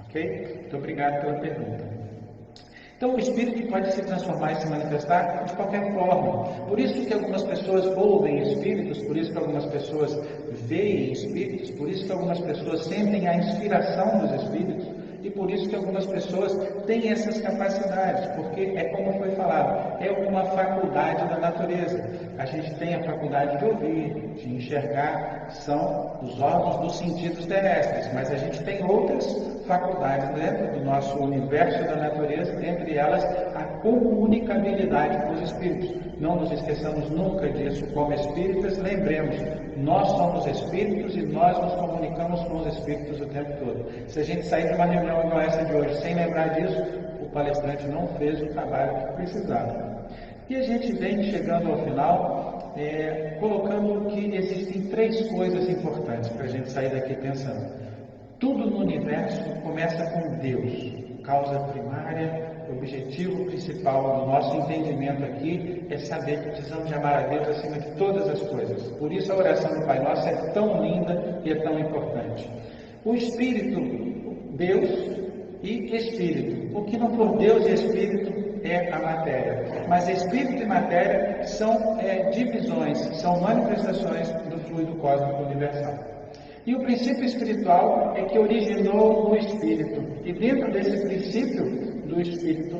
Ok? Muito obrigado pela pergunta. Então, o espírito pode se transformar e se manifestar de qualquer forma. Por isso que algumas pessoas ouvem espíritos, por isso que algumas pessoas veem espíritos, por isso que algumas pessoas sentem a inspiração dos espíritos, e por isso que algumas pessoas têm essas capacidades, porque é como foi falado, é uma faculdade da natureza. A gente tem a faculdade de ouvir, de enxergar, são os órgãos dos sentidos terrestres, mas a gente tem outras faculdades dentro do nosso universo da natureza, entre elas a comunicabilidade com os espíritos. Não nos esqueçamos nunca disso como espíritas, lembremos, nós somos espíritos e nós nos comunicamos com os espíritos o tempo todo. Se a gente sair de uma reunião igual essa de hoje sem lembrar disso, o palestrante não fez o trabalho que precisava. E a gente vem chegando ao final, colocando que existem 3 coisas importantes para a gente sair daqui pensando. Tudo no universo começa com Deus, causa primária O objetivo principal do nosso entendimento aqui é saber que precisamos de amar a Deus acima de todas as coisas. Por isso a oração do Pai Nosso é tão linda e é tão importante. O Espírito, Deus e Espírito. O que não for Deus e Espírito é a matéria. Mas Espírito e matéria são divisões, são manifestações do fluido cósmico universal. E o princípio espiritual é que originou no Espírito. E dentro desse princípio do Espírito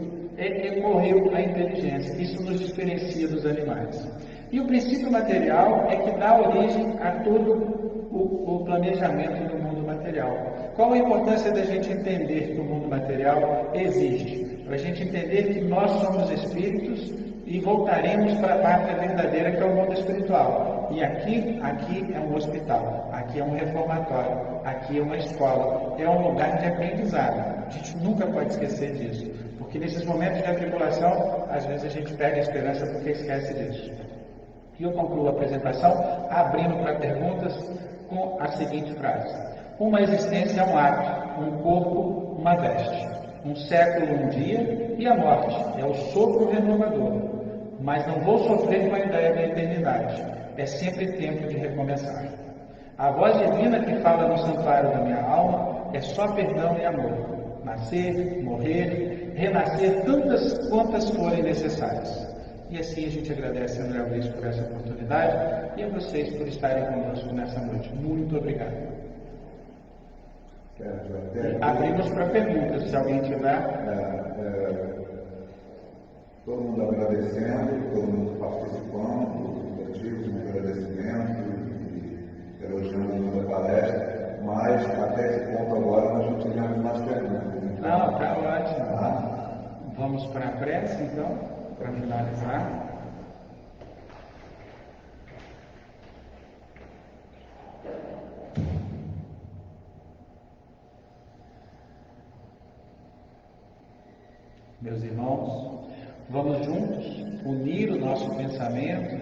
ocorreu a inteligência. Isso nos diferencia dos animais. E o princípio material é que dá origem a todo o planejamento do mundo material. Qual a importância da gente entender que o mundo material existe? Para a gente entender que nós somos espíritos e voltaremos para a pátria verdadeira, que é o mundo espiritual. E aqui é um hospital, aqui é um reformatório, aqui é uma escola, é um lugar de aprendizado. A gente nunca pode esquecer disso, porque nesses momentos de atribulação, às vezes a gente perde a esperança porque esquece disso. E eu concluo a apresentação abrindo para perguntas com a seguinte frase: uma existência é um ato, um corpo, uma veste, um século, um dia, e a morte é o sopro renovador. Mas não vou sofrer com a ideia da eternidade. É sempre tempo de recomeçar. A voz divina que fala no santuário da minha alma é só perdão e amor. Nascer, morrer, renascer tantas quantas forem necessárias. E assim a gente agradece a André Luiz por essa oportunidade e a vocês por estarem conosco nessa noite. Muito obrigado. Abrimos para perguntas, se alguém tiver. Todo mundo agradecendo, todo mundo participando, criativos, um agradecimento e elogiando a palestra, mas até esse ponto agora nós não tivemos mais perguntas. Não, está ótimo. Vamos para a prece, então, para finalizar. Meus irmãos, vamos juntos unir o nosso pensamento,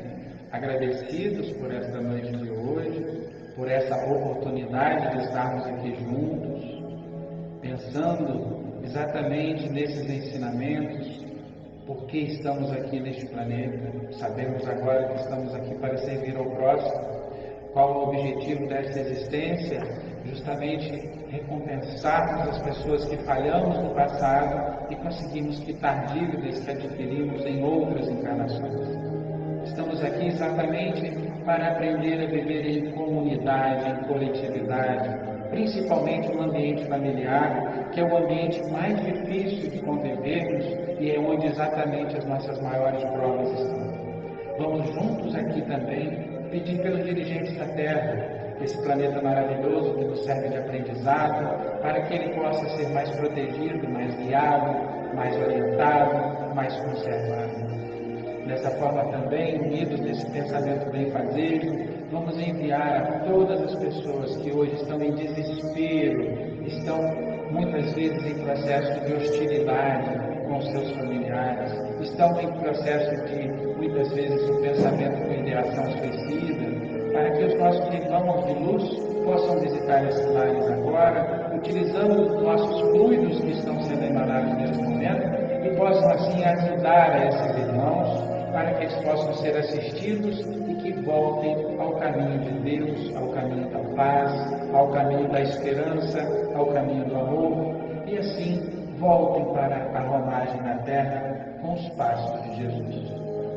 agradecidos por esta noite de hoje, por essa oportunidade de estarmos aqui juntos, pensando exatamente nesses ensinamentos, por que estamos aqui neste planeta. Sabemos agora que estamos aqui para servir ao próximo. Qual o objetivo dessa existência? Justamente recompensarmos as pessoas que falhamos no passado e conseguimos quitar dívidas que adquirimos em outras encarnações. Estamos aqui exatamente para aprender a viver em comunidade, em coletividade, principalmente no ambiente familiar, que é o ambiente mais difícil de convivermos e é onde exatamente as nossas maiores provas estão. Vamos juntos aqui também pedir pelos dirigentes da Terra, esse planeta maravilhoso que nos serve de aprendizado, para que ele possa ser mais protegido, mais guiado, mais orientado, mais conservado. Dessa forma também, unidos nesse pensamento benfazejo, vamos enviar a todas as pessoas que hoje estão em desespero, estão muitas vezes em processo de hostilidade com seus familiares, estão em processo de, muitas vezes, um pensamento com ideação suicida, para que os nossos irmãos de luz possam visitar esses lares agora, utilizando os nossos fluidos que estão sendo emanados nesse momento, e possam assim ajudar a esses irmãos, para que eles possam ser assistidos e que voltem ao caminho de Deus, ao caminho da paz, ao caminho da esperança, ao caminho do amor, e assim voltem para a romagem na terra com os passos de Jesus.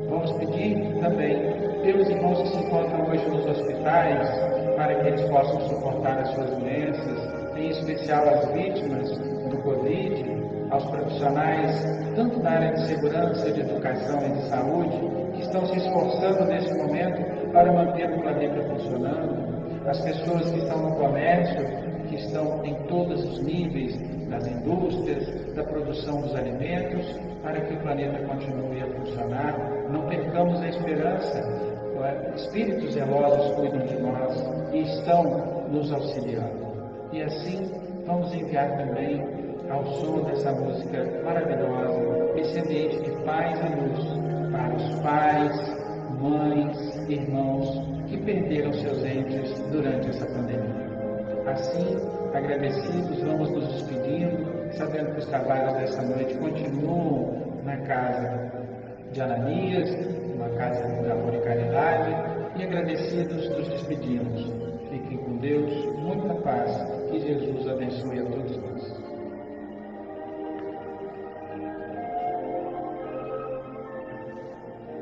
Vamos pedir também pelos irmãos que se encontram hoje nos hospitais, para que eles possam suportar as suas doenças, em especial as vítimas do Covid, aos profissionais, tanto da área de segurança, de educação e de saúde, que estão se esforçando nesse momento para manter o planeta funcionando, as pessoas que estão no comércio, que estão em todos os níveis das indústrias, da produção dos alimentos, para que o planeta continue a funcionar. Não percamos a esperança. Espíritos zelosos cuidam de nós e estão nos auxiliando. E assim, vamos enviar também, ao som dessa música maravilhosa, esse ambiente de paz e luz para os pais, mães, irmãos que perderam seus entes durante essa pandemia. Assim, agradecidos, vamos nos despedindo, sabendo que os trabalhos dessa noite continuam na casa de Ananias, uma casa de amor e caridade, e agradecidos nos despedimos. Fiquem com Deus, muita paz, que Jesus abençoe a todos nós.